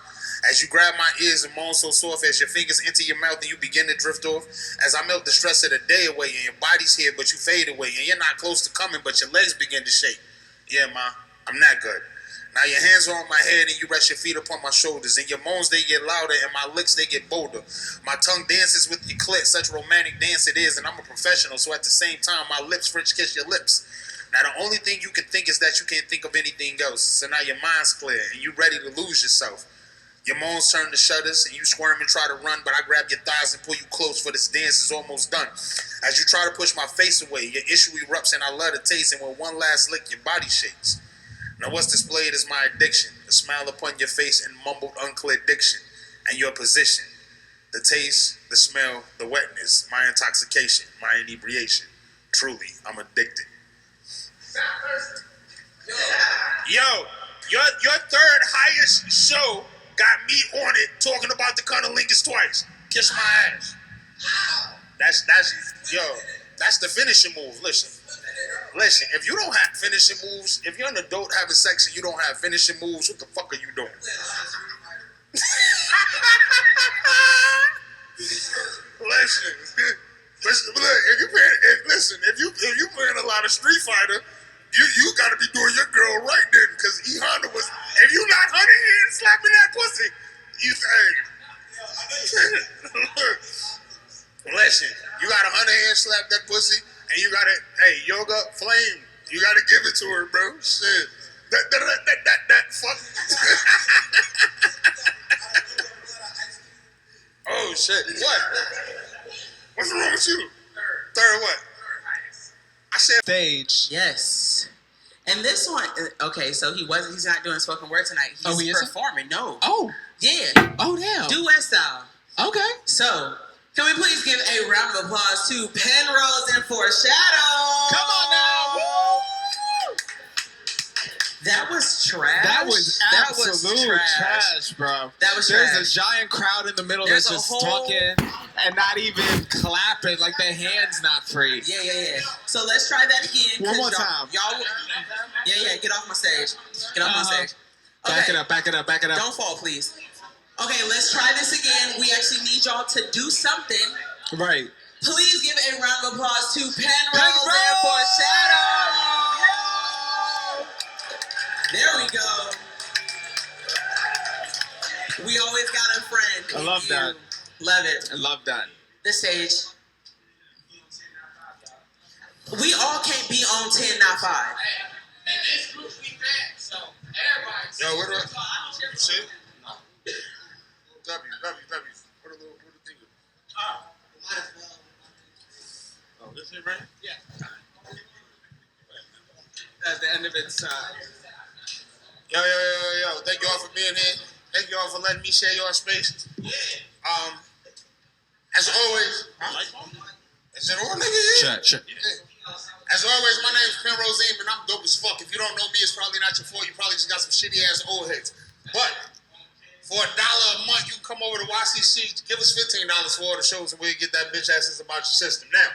As you grab my ears and moan so soft as your fingers enter your mouth and you begin to drift off. As I melt the stress of the day away and your body's here but you fade away and you're not close to coming but your legs begin to shake. Yeah, ma, I'm that good. Now your hands are on my head and you rest your feet upon my shoulders and your moans they get louder and my licks they get bolder. My tongue dances with your clit, such romantic dance it is and I'm a professional so at the same time my lips French kiss your lips. Now the only thing you can think is that you can't think of anything else. So now your mind's clear and you're ready to lose yourself. Your moans turn to shudders and you squirm and try to run, but I grab your thighs and pull you close for this dance is almost done. As you try to push my face away, your issue erupts and I love the taste and with one last lick your body shakes. Now what's displayed is my addiction, the smile upon your face and mumbled unclear diction, and your position, the taste, the smell, the wetness, my intoxication, my inebriation. Truly, I'm addicted. Yo, your third highest show got me on it talking about the cunnilingus twice. Kiss my ass. That's the finishing move. Listen, if you don't have finishing moves, if you're an adult having sex and you don't have finishing moves, what the fuck are you doing? Listen, if you playing a lot of Street Fighter, you gotta be doing your girl right then, because E Honda was, if you not honey hand slapping that pussy, you listen, you gotta honey hand slap that pussy, and you gotta, yoga flame, you gotta give it to her, bro. Shit. That fuck. Oh shit. What? What's wrong with you? Third what? I said stage. Yes. And this one, okay, so he's not doing spoken word tonight. He's performing. No. Oh. Yeah. Oh, damn. Duet style. Okay. So, can we please give a round of applause to Penrose and Foreshadow? Come on now. Woo! That was trash. That was absolute trash, bro. That was There's trash. a giant crowd in the middle There's that's just a whole... talking and not even clapping, like their hands not free. Yeah. So let's try that again. One more time. Y'all, yeah. Get off my stage. Get off my stage. Okay. Back it up. Don't fall, please. Okay, let's try this again. We actually need y'all to do something. Right. Please give a round of applause to Penrose and Foreshadow. There we go. We always got a friend. I love that. Love it. I love that. The stage. We all can't be on 10, not 5. And this group's be bad, so everybody. Yo, what do I see? W. What the thing? Oh, this it, right? Yeah. At the end of its Yo. Thank you all for being here. Thank you all for letting me share your space. Yeah. As always, is it on, nigga? check. Yeah. As always, my name is Penrose and I'm dope as fuck. If you don't know me, it's probably not your fault. You probably just got some shitty ass old heads. But for $1 a month, you can come over to YCC. Give us $15 for all the shows, and we'll get that bitch asses about your system. Now,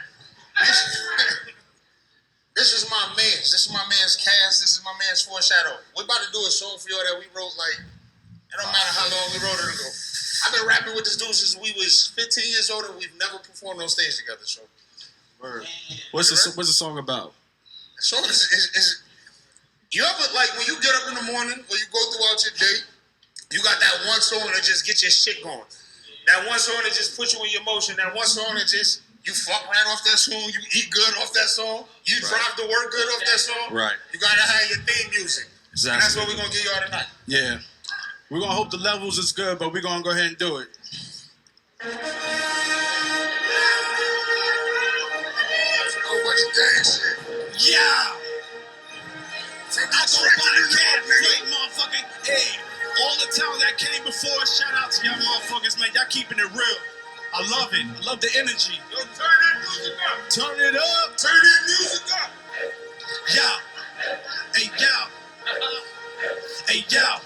this is my man's. This is my man's Cass. This is my man's Foreshadow. We're about to do a song for y'all that we wrote like, it don't matter how long we wrote it ago. I've been rapping with this dude since we was 15 years old, and we've never performed on stage together. So, what's the song about? the song is you ever, like, when you get up in the morning or you go throughout your day, you got that one song that just gets your shit going. That one song that just puts you in your motion. That one song that just, you fuck right off that song. You eat good off that song. You drive to work good off that song. Right. You gotta have your theme music. Exactly. And that's what we're gonna give y'all tonight. Yeah. We're gonna hope the levels is good, but we're gonna go ahead and do it. Nobody dancing. Yeah! From I go Detroit to by New York, that nigga. great motherfucking hey. All the talent that came before, shout out to y'all motherfuckers, man. Y'all keeping it real. I love it. I love the energy. Yo, turn that music up. Turn it up. Turn that music up. Yeah. Hey, yo. Hey, yo.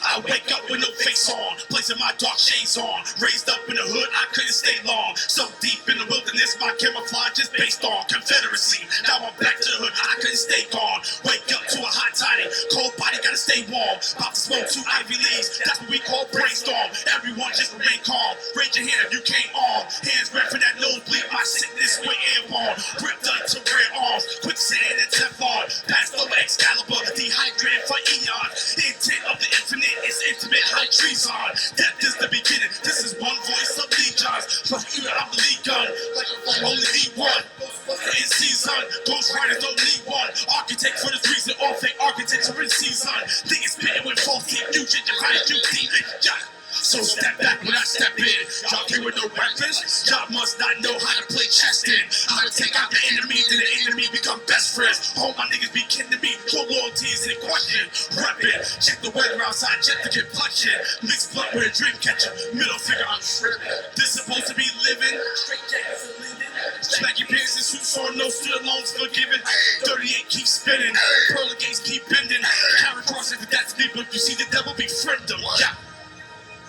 I wake up with no face on, placing my dark shades on. Raised up in the hood, I couldn't stay long. So deep in the wilderness, my camouflage is based on Confederacy. Now I'm back to the hood, I couldn't stay gone. Wake up to a hot toddy, cold body gotta stay warm. About to smoke 2 Ivy Leagues, that's what we call brainstorm. Everyone just remain calm. Raise your hand if you can't arm. Hands red for that nosebleed, my sickness went airborne. Grip done to red arms, quicksand and Teflon. Passed over Excalibur, dehydrated for eons. Intent of the infinite is intimate high treason. Death is the beginning. This is one voice of legions. But I'm the lead gun, like I only need one. In season, Ghost Riders don't need one. Architect for this reason, all fake architecture in season. Niggas spitting with false deep fusion, divided you demon. Yeah. So step back when I step in. Y'all came with no weapons. Y'all must not know how to play chess in. How to take out the enemy, then the enemy become best friends. All my niggas be kidding me. Your loyalty is in question. Reppin'. Check the weather outside, jet to get punched in. Mixed blood with a dream catcher. Middle finger, I'm tripping. This supposed to be living. Straight jackets and leaving. Smacky pants and suits on, no student loans forgiven. 38 keep spinning. Pearl gates keep bending. Carry crosses if that's me, but you see the devil befriend them. Yeah.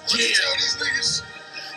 What you tell these niggas?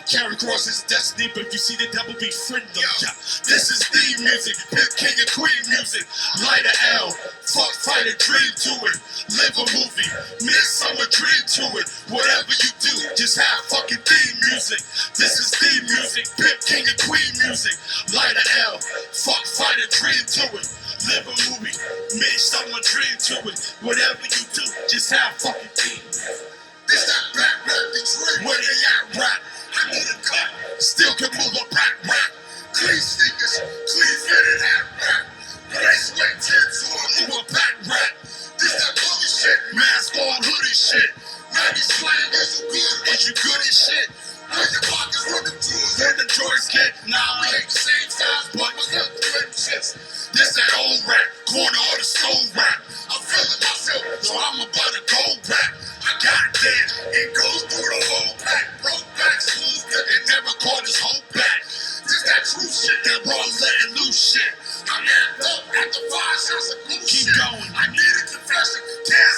Carry cross his destiny, but if you see the devil befriend them. Yeah. This is theme music, Pimp King and Queen music. Light a L, fuck, fight a dream to it. Live a movie, midsummer dream to it. Whatever you do, just have fucking theme music. This is theme music, Pimp King and Queen music. Light a L, fuck, fight a dream to it. Live a movie, midsummer dream to it. Whatever you do, just have fucking theme music. This that black rap Detroit. Where they at, rap? I need a cut. Still can move a back rap. Clean sneakers, clean fitted hat rap. Lace sweat tips on. Move a back rap. This that bully shit. Mask on, hoodie shit. 90 slang is you good. Is you good as shit? When your pockets run them jewels. When the joints get now, We ain't the same size, but we got good shits. this that old rap. Corner of the stove rap. I'm feeling myself. So I'm about to go rap. I got that. It goes through the whole pack. Broke back, smooth, They never called this whole back. This that true shit. That raw letting loose shit. I'm amped up at the 5 shots of glue Keep shit. going. I need a confession. Cass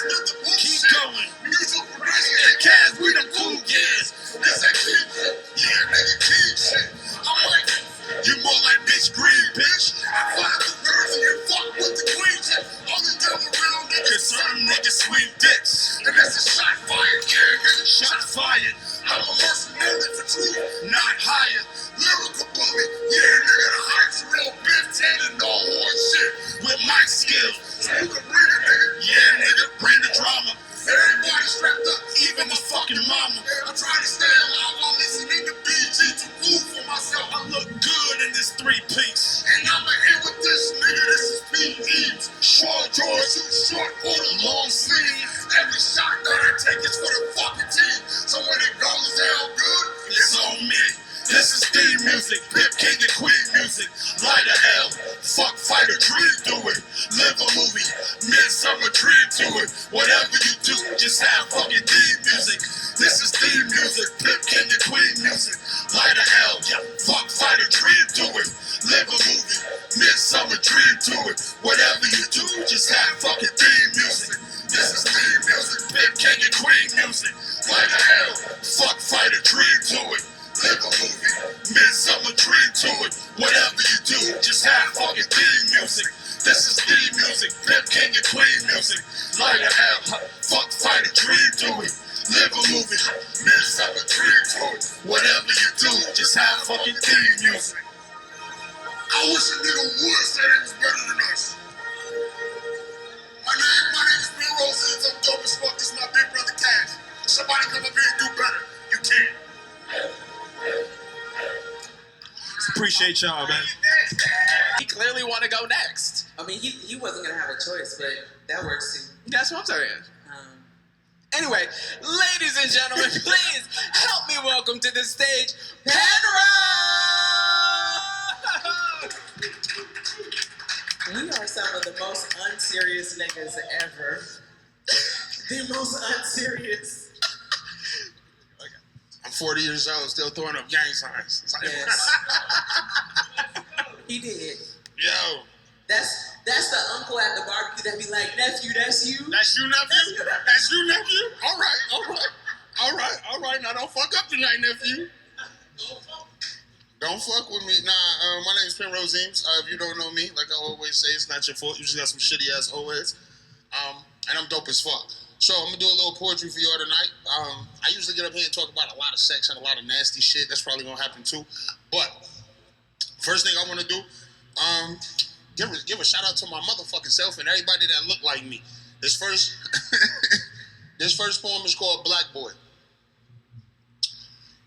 with the queen chick. Only deal with real niggas. Certain niggas sweep dicks. And that's a shot fired, yeah, nigga. Shot fired. I'm a mercenary for truth, not hired. Lyrical bully, yeah, nigga. The hype's real bitch, and no horn shit. With my skills, so you can bring it, nigga. Yeah, nigga, bring the drama. Everybody strapped up, even my fucking mama. I'm trying to stay alive while listening to BG to move for myself. I look good in this three-piece. And I'ma end with this, nigga. This is PE's. Short drawers, you short order, long sleeve. Every shot that I take is for the fucking team. So when it goes down good, it's on me. This is theme music, Pip King and Queen music. Light a L, fuck fighter, dream do it. Live a movie, midsummer dream to it. Whatever you do, just have fucking theme music. This is theme music, Pip King and Queen music. Light a L, fuck fighter, dream do it. Live a movie, midsummer dream to it. Whatever you do, just have fucking theme music. This is theme music, Pip King and Queen music. Light a L, fuck fighter, dream to it. Live a movie, midsummer dream to it. Whatever you do, just have fucking theme music. This is theme music, Pimp King and Queen music. Light a L, fuck fight a dream to it. Live a movie, midsummer dream to it. Whatever you do, just have fucking theme music. I wish a nigga would say that was better than us. My name is Penrose. I'm dope as fuck. This is my big brother Cash. Somebody come up here and do better. You can't. Appreciate y'all, man. He clearly want to go next. I mean, he wasn't going to have a choice, but that works too. That's what I'm saying. Anyway, ladies and gentlemen, please help me welcome to the stage, Penrose! We are some of the most unserious niggas ever. The most unserious. I'm 40 years old, still throwing up gang signs. Yes. He did. Yo. That's the uncle at the barbecue that be like, nephew, that's you? That's you, nephew? That's you, nephew? All right. Now don't fuck up tonight, nephew. Don't fuck with me. Nah, my name is Penrose. If you don't know me, like I always say, it's not your fault. You just got some shitty ass old heads. And I'm dope as fuck. So I'm gonna do a little poetry for y'all tonight. I usually get up here and talk about a lot of sex and a lot of nasty shit. That's probably gonna happen too. But first thing I wanna do, give a shout out to my motherfucking self and everybody that look like me. This first poem is called Black Boy.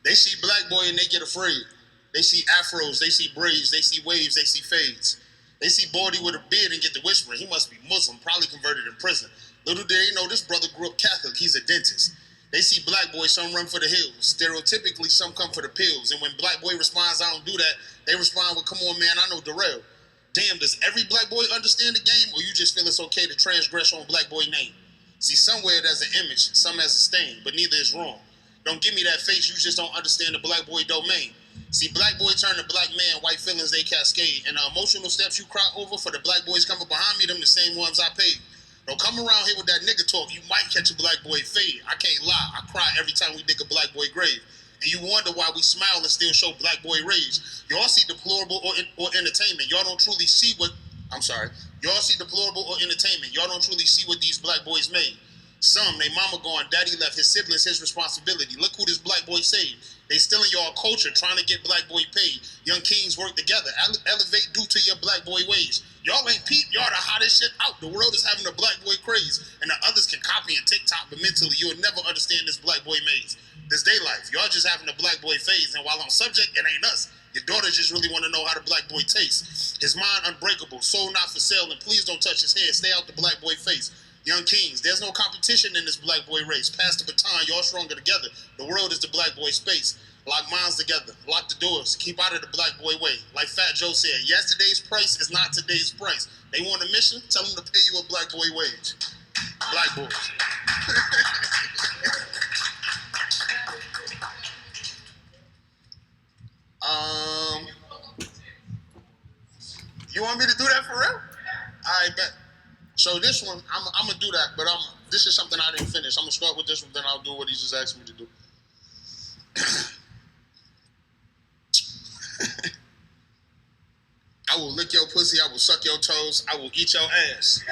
They see Black Boy and they get afraid. They see afros, they see braids, they see waves, they see fades. They see Baldy with a beard and get the whispering. He must be Muslim, probably converted in prison. Little did they know this brother grew up Catholic. He's a dentist. They see Black Boy, some run for the hills. Stereotypically, some come for the pills. And when Black Boy responds, I don't do that, they respond with, come on, man, I know Darrell. Damn, does every Black Boy understand the game, or you just feel it's okay to transgress on Black Boy name? See, somewhere it has an image, some has a stain, but neither is wrong. Don't give me that face, you just don't understand the Black Boy domain. See, Black Boy turn to Black man, white feelings they cascade. And the emotional steps you cry over for the Black Boys coming behind me, them the same ones I paid. Don't come around here with that nigga talk, you might catch a Black Boy fade. I can't lie, I cry every time we dig a Black Boy grave. And you wonder why we smile and still show Black Boy rage. Y'all see deplorable or entertainment. Y'all don't truly see what, y'all see deplorable or entertainment. Y'all don't truly see what these Black Boys made. Some, they mama gone, daddy left, his siblings, his responsibility. Look who this Black Boy saved. They stealing y'all culture, trying to get Black Boy paid. Young kings work together, elevate due to your Black Boy ways. Y'all ain't peep, y'all the hottest shit out. The world is having a Black Boy craze. And the others can copy and TikTok, but mentally you'll never understand this Black Boy maze. This day life, y'all just having a Black Boy phase. And while on subject, it ain't us. Your daughter just really want to know how the Black Boy tastes. His mind unbreakable, soul not for sale, and please don't touch his head. Stay out the Black Boy face. Young kings, there's no competition in this Black Boy race. Pass the baton, y'all stronger together. The world is the Black Boy space. Lock minds together, lock the doors, keep out of the Black Boy way. Like Fat Joe said, yesterday's price is not today's price. They want a mission? Tell them to pay you a Black Boy wage. Black Boys. You want me to do that for real? I bet. So this one, I'm gonna do that, but this is something I didn't finish. I'm gonna start with this one, then I'll do what he just asked me to do. I will lick your pussy. I will suck your toes. I will eat your ass.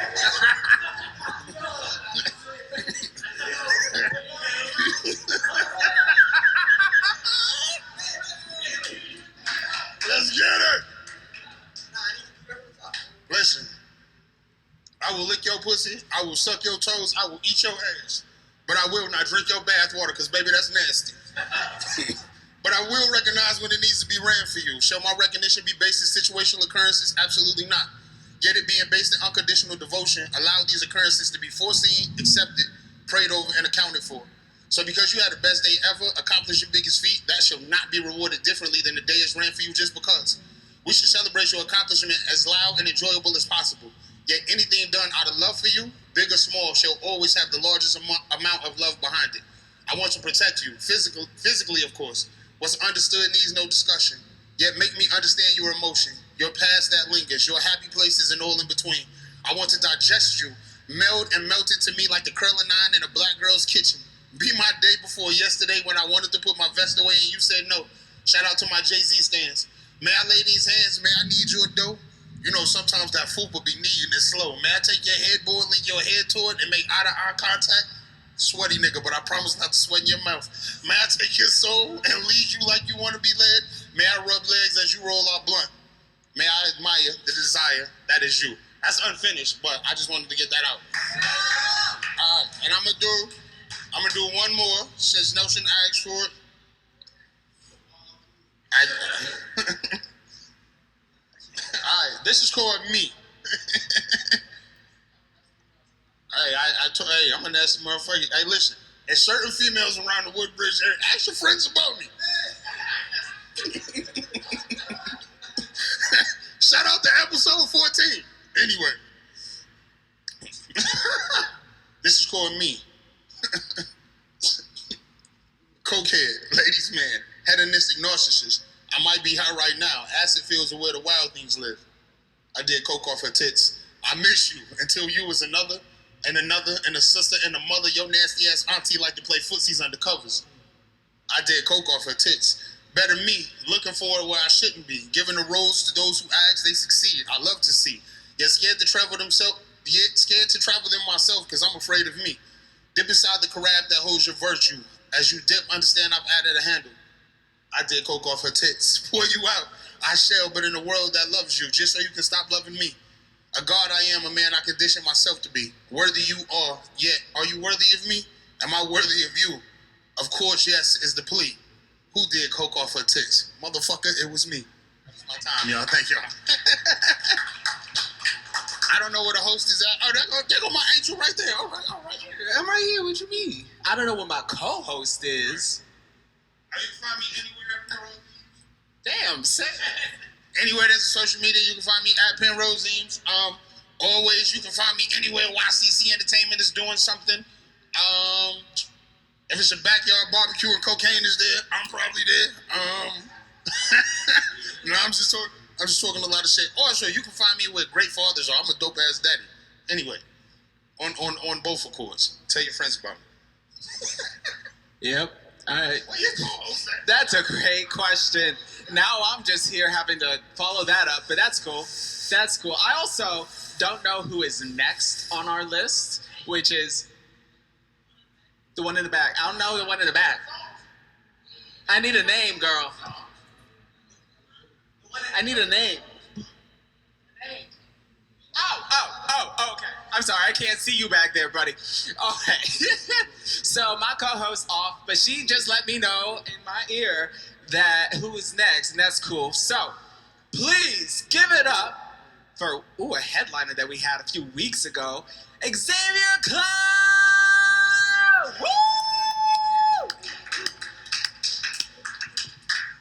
Let's get it. Listen, I will lick your pussy. I will suck your toes. I will eat your ass. But I will not drink your bath water because, baby, that's nasty. But I will recognize when it needs to be ran for you. Shall my recognition be based in situational occurrences? Absolutely not. Yet it being based in unconditional devotion, allow these occurrences to be foreseen, accepted, prayed over, and accounted for. So because you had the best day ever, accomplished your biggest feat, that shall not be rewarded differently than the day is ran for you just because. We should celebrate your accomplishment as loud and enjoyable as possible. Yet anything done out of love for you, big or small, shall always have the largest amount of love behind it. I want to protect you, physically, of course. What's understood needs no discussion. Yet make me understand your emotion, your past that lingers, your happy places, and all in between. I want to digest you, meld and melt it to me like the curling iron in a black girl's kitchen. Be my day before yesterday when I wanted to put my vest away and you said no. Shout out to my Jay-Z stands. May I lay these hands? May I need you a dough? You know, sometimes that fool will be needing it slow. May I take your headboard, lean your head toward and make eye-to-eye contact? Sweaty nigga, but I promise not to sweat in your mouth. May I take your soul and lead you like you want to be led? May I rub legs as you roll out blunt? May I admire the desire that is you? That's unfinished, but I just wanted to get that out. All right, and I'm gonna do one more since Nelson asked for it. Alright, this is called Me. Hey, I'm a nasty motherfucker. Hey, listen, there's certain females around the Woodbridge area. Ask your friends about me. Shout out to episode 14. Anyway. This is called Me. Cokehead, ladies man, hedonistic narcissist. I might be high right now. Acid fields are where the wild things live. I did coke off her tits. I miss you until you was another, and a sister, and a mother. Your nasty ass auntie like to play footsies under covers. I did coke off her tits. Better me, looking for her where I shouldn't be. Giving the rose to those who ask, they succeed. I love to see. Yet scared to travel them myself because I'm afraid of me. Dip inside the crab that holds your virtue. As you dip, understand I've added a handle. I did coke off her tits. Pour you out. I shall, but in a world that loves you, just so you can stop loving me. A god I am, a man I condition myself to be. Worthy you are, yet are you worthy of me? Am I worthy of you? Of course, yes, is the plea. Who did coke off her tits? Motherfucker, it was me. That's my time, y'all. Thank y'all. I don't know where the host is at. Oh, there go my angel right there. All right. I'm right here. What you mean? I don't know what my co-host is. You can find me anywhere at Penrose. Damn, say Anywhere there's a social media, you can find me at Penrose. Always, you can find me anywhere YCC Entertainment is doing something. If it's a backyard barbecue and cocaine is there, I'm probably there. No, I'm just talking a lot of shit. Also, you can find me where great fathers are. I'm a dope ass daddy. Anyway, on both accords. Tell your friends about me. Yep. All right. What you co-host at? That's a great question. Now I'm just here having to follow that up, but that's cool. That's cool. I also don't know who is next on our list, which is the one in the back. I don't know the one in the back. I need a name, girl. I need a name. Oh, okay. I'm sorry, I can't see you back there, buddy. Okay. So my co-host off, but she just let me know in my ear that who is next, and that's cool. So please give it up for a headliner that we had a few weeks ago, Xavier Cloud! Woo!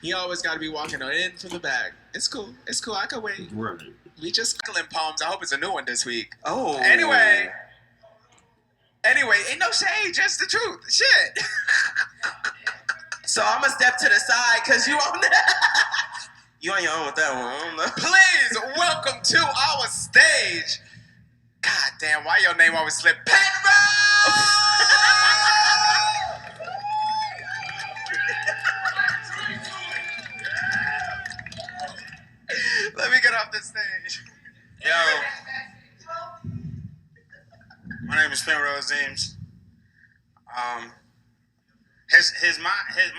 He always got to be walking in from the back. It's cool. I can wait. Right. We just killing poems. I hope it's a new one this week. Oh. Anyway, ain't no shade, just the truth. Shit. So I'm gonna step to the side because you on that. You on your own with that one. I don't know. Please welcome to our stage. God damn, why your name always slip? Penrose! Let me get off this stage. My name is Penrose. My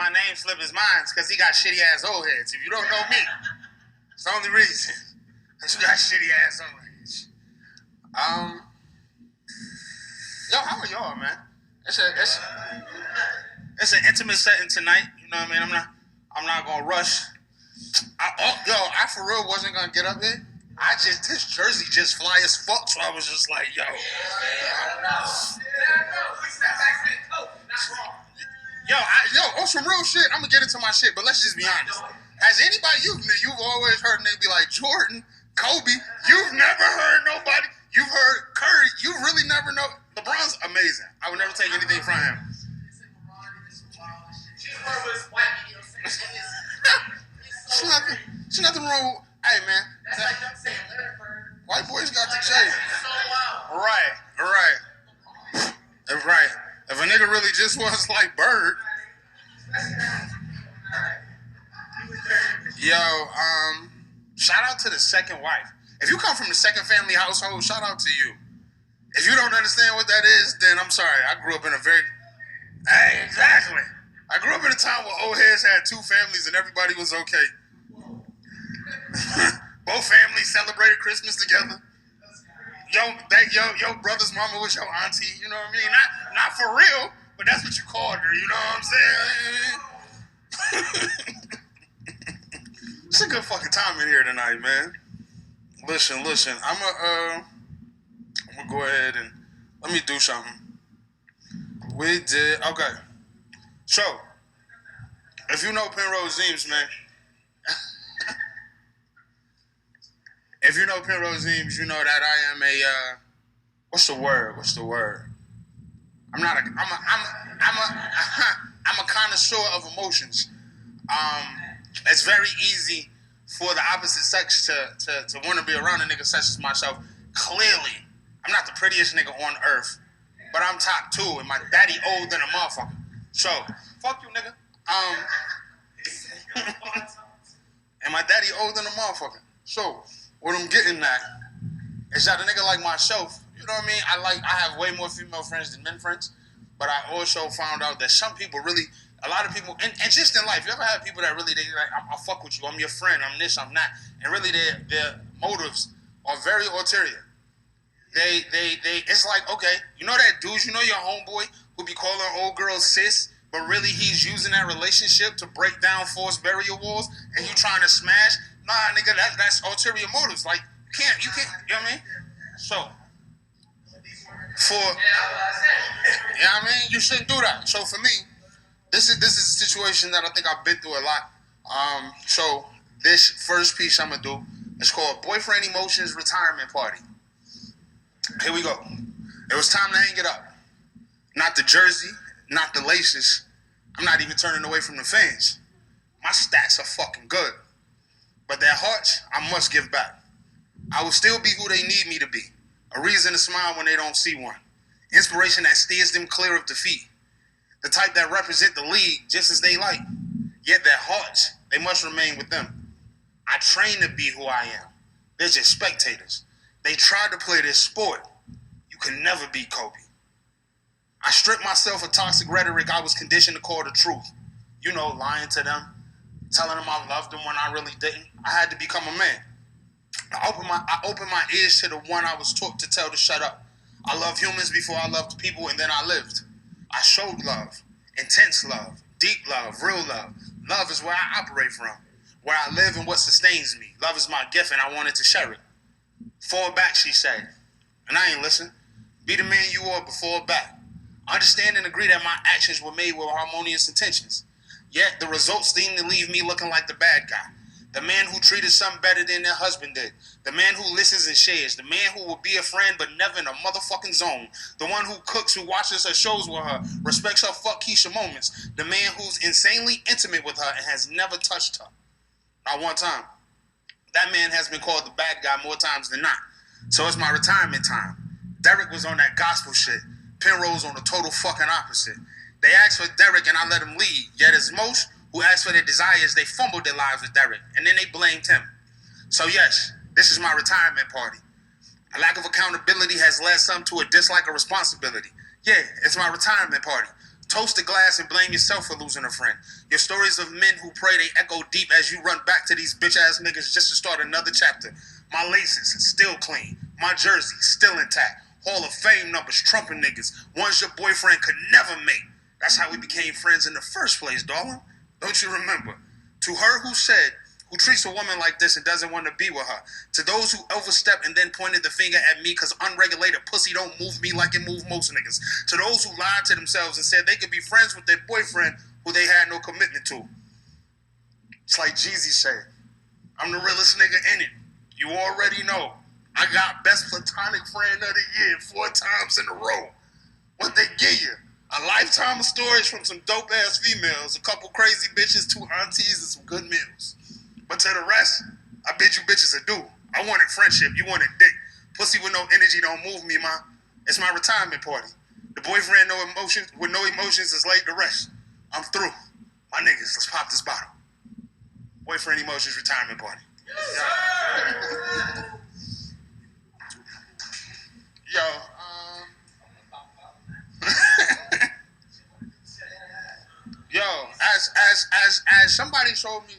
name slip is mine because he got shitty ass old heads. If you don't know me, it's the only reason that you got shitty ass old heads. Yo, how are y'all, man? It's an intimate setting tonight. You know what I mean? I'm not gonna rush. I for real wasn't gonna get up here. This jersey just fly as fuck, so I was just like, yo. On some real shit, I'm gonna get into my shit, but let's just be honest. Has anybody you've always heard, and they be like, Jordan, Kobe, you've never heard nobody, you've heard Curry, you really never know. LeBron's amazing. I would never take anything from him. There's nothing wrong with, hey man. White boys got the J. Right. If a nigga really just was like Bird. Yo, shout out to the second wife. If you come from the second family household, shout out to you. If you don't understand what that is, then I'm sorry. I grew up in a exactly. I grew up in a time where old heads had two families and everybody was okay. Both families celebrated Christmas together. Your brother's mama was your auntie, you know what I mean? Not for real, but that's what you called her, you know what I'm saying? It's a good fucking time in here tonight, man. Listen, I'm gonna go ahead and let me do something. Okay. So, if you know Penrose Zeems, man, if you know Penrose Zeems, you know that I am a what's the word? I'm a connoisseur of emotions. It's very easy for the opposite sex to want to be around a nigga such as myself. Clearly, I'm not the prettiest nigga on earth, but I'm top 2, and my daddy old than a motherfucker. So, fuck you, nigga. And my daddy old than a motherfucker. So, what I'm getting at is that a nigga like myself, you know what I mean? I have way more female friends than men friends, but I also found out that some people really, a lot of people, and just in life, you ever have people that really, they like, I'll fuck with you, I'm your friend, I'm this, I'm that, and really their motives are very ulterior. They, it's like, okay, you know that dude, you know your homeboy who be calling old girls sis, but really he's using that relationship to break down false barrier walls, and you trying to smash? Nah, nigga, that's ulterior motives. Like, you can't, you know what I mean? So, you know what I mean? You shouldn't do that. So for me, this is a situation that I think I've been through a lot. So this first piece I'm gonna do is called Boyfriend Emotions Retirement Party. Here we go. It was time to hang it up. Not the jersey, not the laces. I'm not even turning away from the fans. My stats are fucking good. But their hearts, I must give back. I will still be who they need me to be. A reason to smile when they don't see one. Inspiration that steers them clear of defeat. The type that represent the league just as they like. Yet their hearts, they must remain with them. I train to be who I am. They're just spectators. They tried to play this sport. You can never beat Kobe. I stripped myself of toxic rhetoric I was conditioned to call the truth. You know, lying to them, telling them I loved them when I really didn't. I had to become a man. I opened my ears to the one I was taught to tell to shut up. I loved humans before I loved people, and then I lived. I showed love, intense love, deep love, real love. Love is where I operate from, where I live and what sustains me. Love is my gift, and I wanted to share it. Fall back, she said, and I ain't listen. Be the man you are, but fall back. Understand and agree that my actions were made with harmonious intentions. Yet the results seem to leave me looking like the bad guy. The man who treated some better than their husband did. The man who listens and shares. The man who will be a friend but never in a motherfucking zone. The one who cooks, who watches her shows with her, respects her fuck Keisha moments. The man who's insanely intimate with her and has never touched her. Not one time. That man has been called the bad guy more times than not. So it's my retirement time. Derek was on that gospel shit. Penrose on the total fucking opposite. They asked for Derek and I let him lead. Yet as most who asked for their desires, they fumbled their lives with Derek. And then they blamed him. So yes, this is my retirement party. A lack of accountability has led some to a dislike of responsibility. Yeah, it's my retirement party. Toast the glass and blame yourself for losing a friend. Your stories of men who pray, they echo deep as you run back to these bitch-ass niggas just to start another chapter. My laces, still clean. My jersey, still intact. Hall of Fame numbers, trumping niggas. Ones your boyfriend could never make. That's how we became friends in the first place, darling. Don't you remember? To her who treats a woman like this and doesn't want to be with her. To those who overstepped and then pointed the finger at me because unregulated pussy don't move me like it moves most niggas. To those who lied to themselves and said they could be friends with their boyfriend who they had no commitment to. It's like Jeezy said, I'm the realest nigga in it. You already know. I got best platonic friend of the year 4 times in a row. What they give you? A lifetime of stories from some dope-ass females, a couple crazy bitches, 2 aunties, and some good meals. But to the rest, I bid you bitches adieu. I wanted friendship, you wanted dick. Pussy with no energy don't move me, ma. It's my retirement party. The boyfriend with no emotions is laid to rest. I'm through. My niggas, let's pop this bottle. Boyfriend emotions retirement party. Yo, yo, as somebody showed me,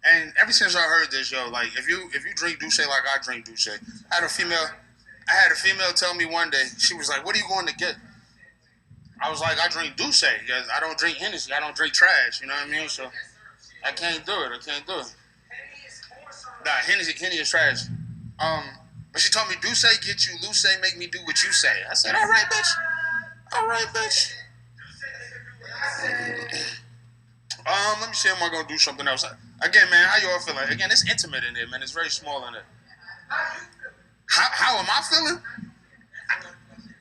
and ever since I heard this, yo, like if you drink Douce like I drink Douce, I had a female tell me one day, she was like, "What are you going to get?" I was like, "I drink Douce because I don't drink Hennessy, I don't drink trash, you know what I mean? So I can't do it. Nah, Henny is trash. But she told me, Douce get you, Luce make me do what you say. I said, all right, bitch. Let me see, am I gonna do something else? Again, man, how you all feeling? Again, it's intimate in there, man. It's very small in there. How am I feeling?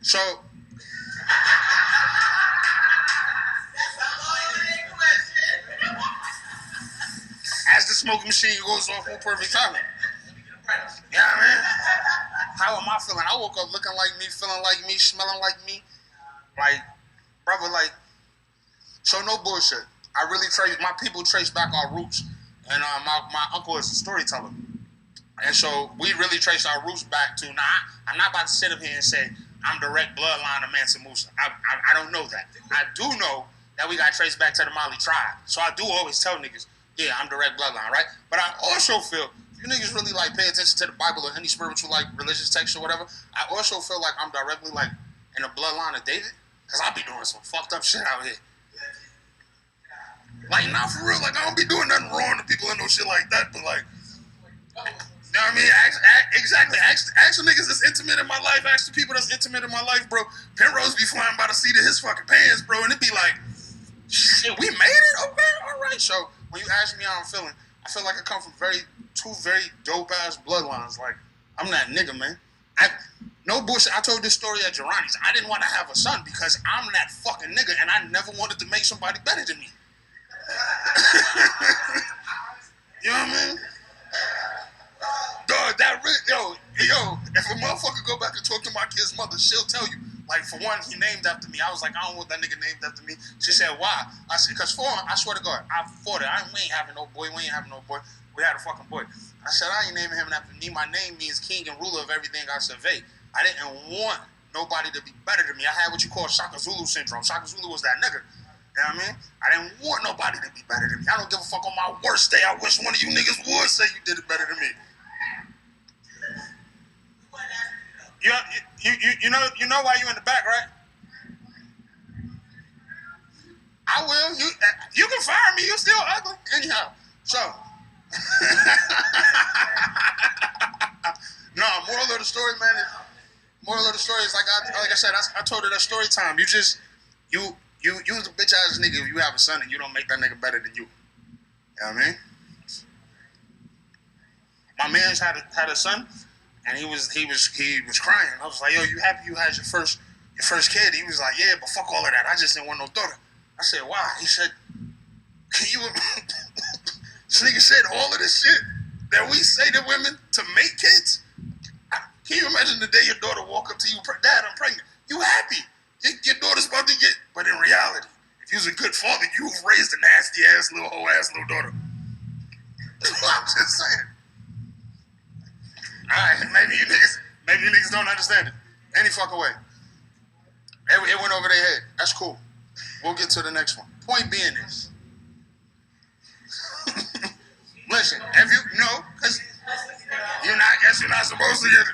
So, as the smoking machine goes off on perfect timing. Yeah, man. How am I feeling? I woke up looking like me, feeling like me, smelling like me. Like, brother, like, so no bullshit. My people trace back our roots. And my uncle is a storyteller. And so we really trace our roots back to, I'm not about to sit up here and say, I'm direct bloodline of Mansa Musa. I don't know that. I do know that we got traced back to the Mali tribe. So I do always tell niggas, yeah, I'm direct bloodline, right? But I also feel, if you niggas really like pay attention to the Bible or any spiritual like religious text or whatever, I also feel like I'm directly like in the bloodline of David. Cause I be doing some fucked up shit out here. Like, not for real, like I don't be doing nothing wrong to people and no shit like that, but like, you know what I mean? Exactly. Ask the niggas that's intimate in my life. Ask the people that's intimate in my life, bro. Penrose be flying by the seat of his fucking pants, bro. And it be like, shit, we made it? Okay, all right. So when you ask me how I'm feeling, I feel like I come from two very dope-ass bloodlines. Like, I'm that nigga, man. No bullshit. I told this story at Girani's. I didn't want to have a son because I'm that fucking nigga, and I never wanted to make somebody better than me. You know what I mean? Dog, that really, yo, if a motherfucker go back and talk to my kid's mother, she'll tell you. Like, for one, he named after me. I was like, I don't want that nigga named after me. She said, why? I said, because for one, I swear to God, I fought it. We ain't having no boy. We had a fucking boy. I said, I ain't naming him after me. My name means king and ruler of everything I survey. I didn't want nobody to be better than me. I had what you call Shaka Zulu syndrome. Shaka Zulu was that nigga. You know what I mean? I didn't want nobody to be better than me. I don't give a fuck on my worst day. I wish one of you niggas would say you did it better than me. You know why you in the back, right? I will. You can fire me. You're still ugly. Anyhow. So. No, moral of the story, man. Moral of the story is like I said, I told her that story time. You was a bitch ass nigga if you have a son and you don't make that nigga better than you. You know what I mean? My man's had a son, and he was crying. I was like, yo, you happy you had your first kid? He was like, yeah, but fuck all of that. I just didn't want no daughter. I said, why? He said, this nigga said all of this shit that we say to women to make kids. Can you imagine the day your daughter walk up to you, Dad, I'm pregnant. You happy? Your daughter's about to get, but in reality, if you was a good father, you've raised a nasty ass little hoe ass little daughter. I'm just saying. All right, maybe you niggas just don't understand it. Any fucking way. It went over their head. That's cool. We'll get to the next one. Point being is, listen, if you know, because you're not supposed to get it.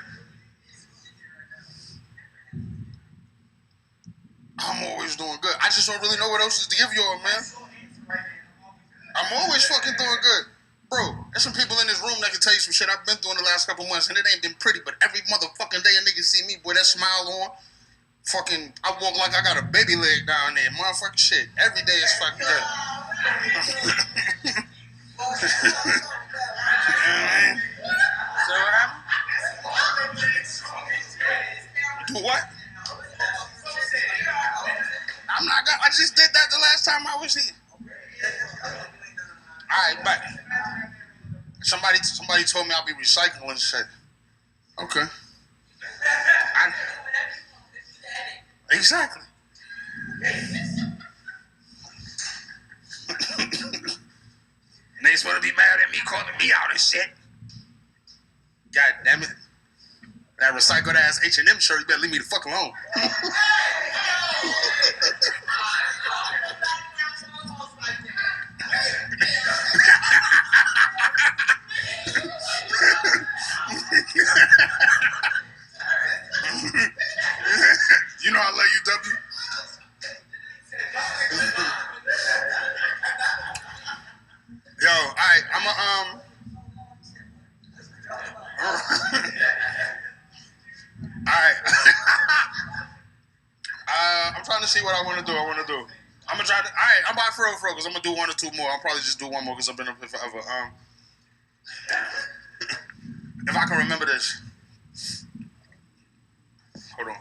I'm always doing good. I just don't really know what else is to give y'all, man. I'm always fucking doing good. Bro, there's some people in this room that can tell you some shit I've been through in the last couple months, and it ain't been pretty, but every motherfucking day a nigga see me, boy, that smile on, fucking, I walk like I got a baby leg down there, motherfucking shit. Every day is fucking good. So what happened? Do what? I just did that the last time I was here. Alright, but somebody told me I'll be recycling shit. Okay. Exactly. Niggas wanna be mad at me calling me out and shit. God damn it. That recycled ass H&M shirt, you better leave me the fuck alone. You know I love you, W. Yo, alright, alright. I'm trying to see what I want to do. I'm gonna try to. Alright, I'm by for real, because I'm gonna do one or two more. I'll probably just do one more because I've been up here forever. If I can remember this. Hold on.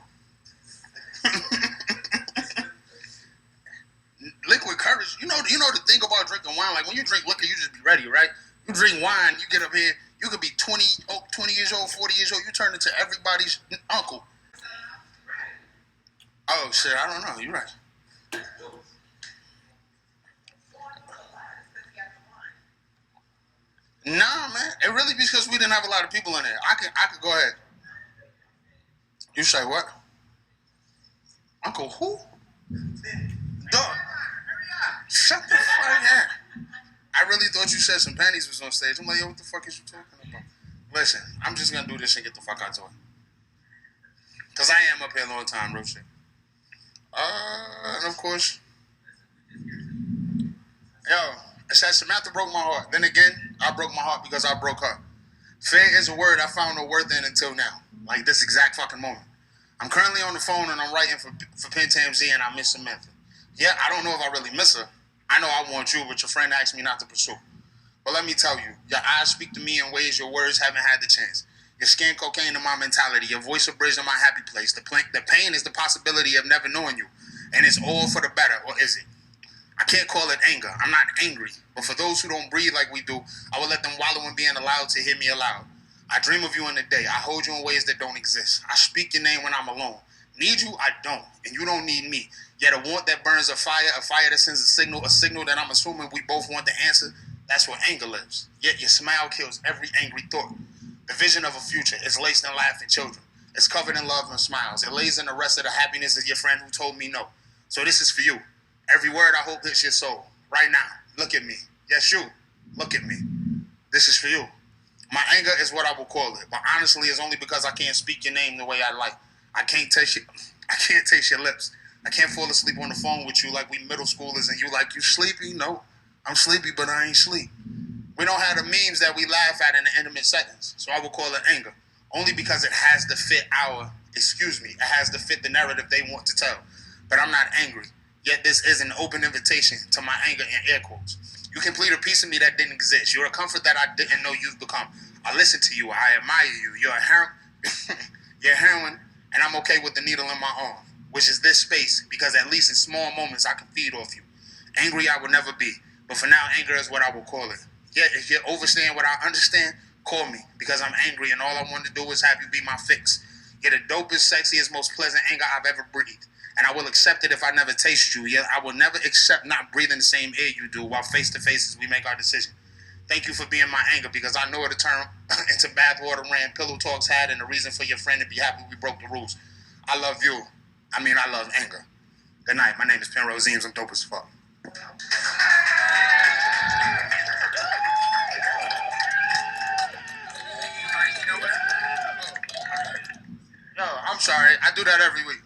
Liquid courage. You know the thing about drinking wine. Like when you drink liquor, you just be ready, right? You drink wine, you get up here. You could be 20 years old, 40 years old. You turn into everybody's uncle. Oh shit, I don't know. You're right. Nah, man. It really be because we didn't have a lot of people in there. I could go ahead. You say what? Uncle who? Dog. Shut the fuck up. I really thought you said some panties was on stage. I'm like, yo, what the fuck is you talking about? Listen, I'm just gonna do this and get the fuck out of it. Cause I am up here a long time, real shit. And of course, yo, it said Samantha broke my heart. Then again, I broke my heart because I broke her. Fair is a word I found no worth in until now. Like this exact fucking moment. I'm currently on the phone and I'm writing for Pentam Z and I miss Samantha. Yeah, I don't know if I really miss her. I know I want you, but your friend asked me not to pursue. But let me tell you, your eyes speak to me in ways your words haven't had the chance. Your skin cocaine to my mentality, your voice a bridge to my happy place. The pain is the possibility of never knowing you. And it's all for the better, or is it? I can't call it anger. I'm not angry. But for those who don't breathe like we do, I will let them wallow in being allowed to hear me aloud. I dream of you in the day. I hold you in ways that don't exist. I speak your name when I'm alone. Need you? I don't. And you don't need me. Yet a want that burns a fire that sends a signal that I'm assuming we both want the answer. That's where anger lives. Yet your smile kills every angry thought. The vision of a future is laced in laughing children. It's covered in love and smiles. It lays in the rest of the happiness of your friend who told me no. So this is for you. Every word I hope hits your soul. Right now. Look at me. Yes, you. Look at me. This is for you. My anger is what I will call it. But honestly, it's only because I can't speak your name the way I like. I can't taste your lips. I can't fall asleep on the phone with you like we middle schoolers and you like, you sleepy? No, I'm sleepy, but I ain't sleep. We don't have the memes that we laugh at in the intimate seconds. So I will call it anger. Only because it has to fit it has to fit the narrative they want to tell. But I'm not angry. Yet this is an open invitation to my anger in air quotes. You complete a piece of me that didn't exist. You're a comfort that I didn't know you've become. I listen to you. I admire you. You're a heroine, and I'm okay with the needle in my arm, which is this space, because at least in small moments I can feed off you. Angry I will never be, but for now anger is what I will call it. Yet if you overstand what I understand, call me, because I'm angry and all I want to do is have you be my fix. You're the dopest, sexiest, most pleasant anger I've ever breathed. And I will accept it if I never taste you. Yet I will never accept not breathing the same air you do while face to face as we make our decision. Thank you for being my anger because I know what a turn into bathwater ran pillow talks had and the reason for your friend to be happy we broke the rules. I love you. I mean, I love anger. Good night. My name is Penrose. I'm dope as fuck. Yo, I'm sorry. I do that every week.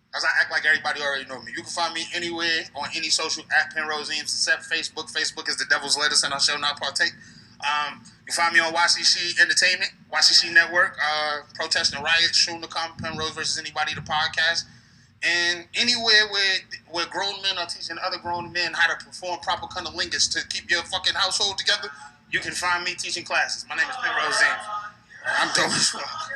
Because I act like everybody already know me. You can find me anywhere on any social at Penrose except Facebook. Facebook is the devil's lettuce and I shall not partake. You find me on YCC Entertainment, YCC Network, Protest and Riot, Soon to Come, Penrose versus Anybody, the podcast. And anywhere where grown men are teaching other grown men how to perform proper cunnilingus to keep your fucking household together, you can find me teaching classes. My name is Penrose. I'm dope as fuck.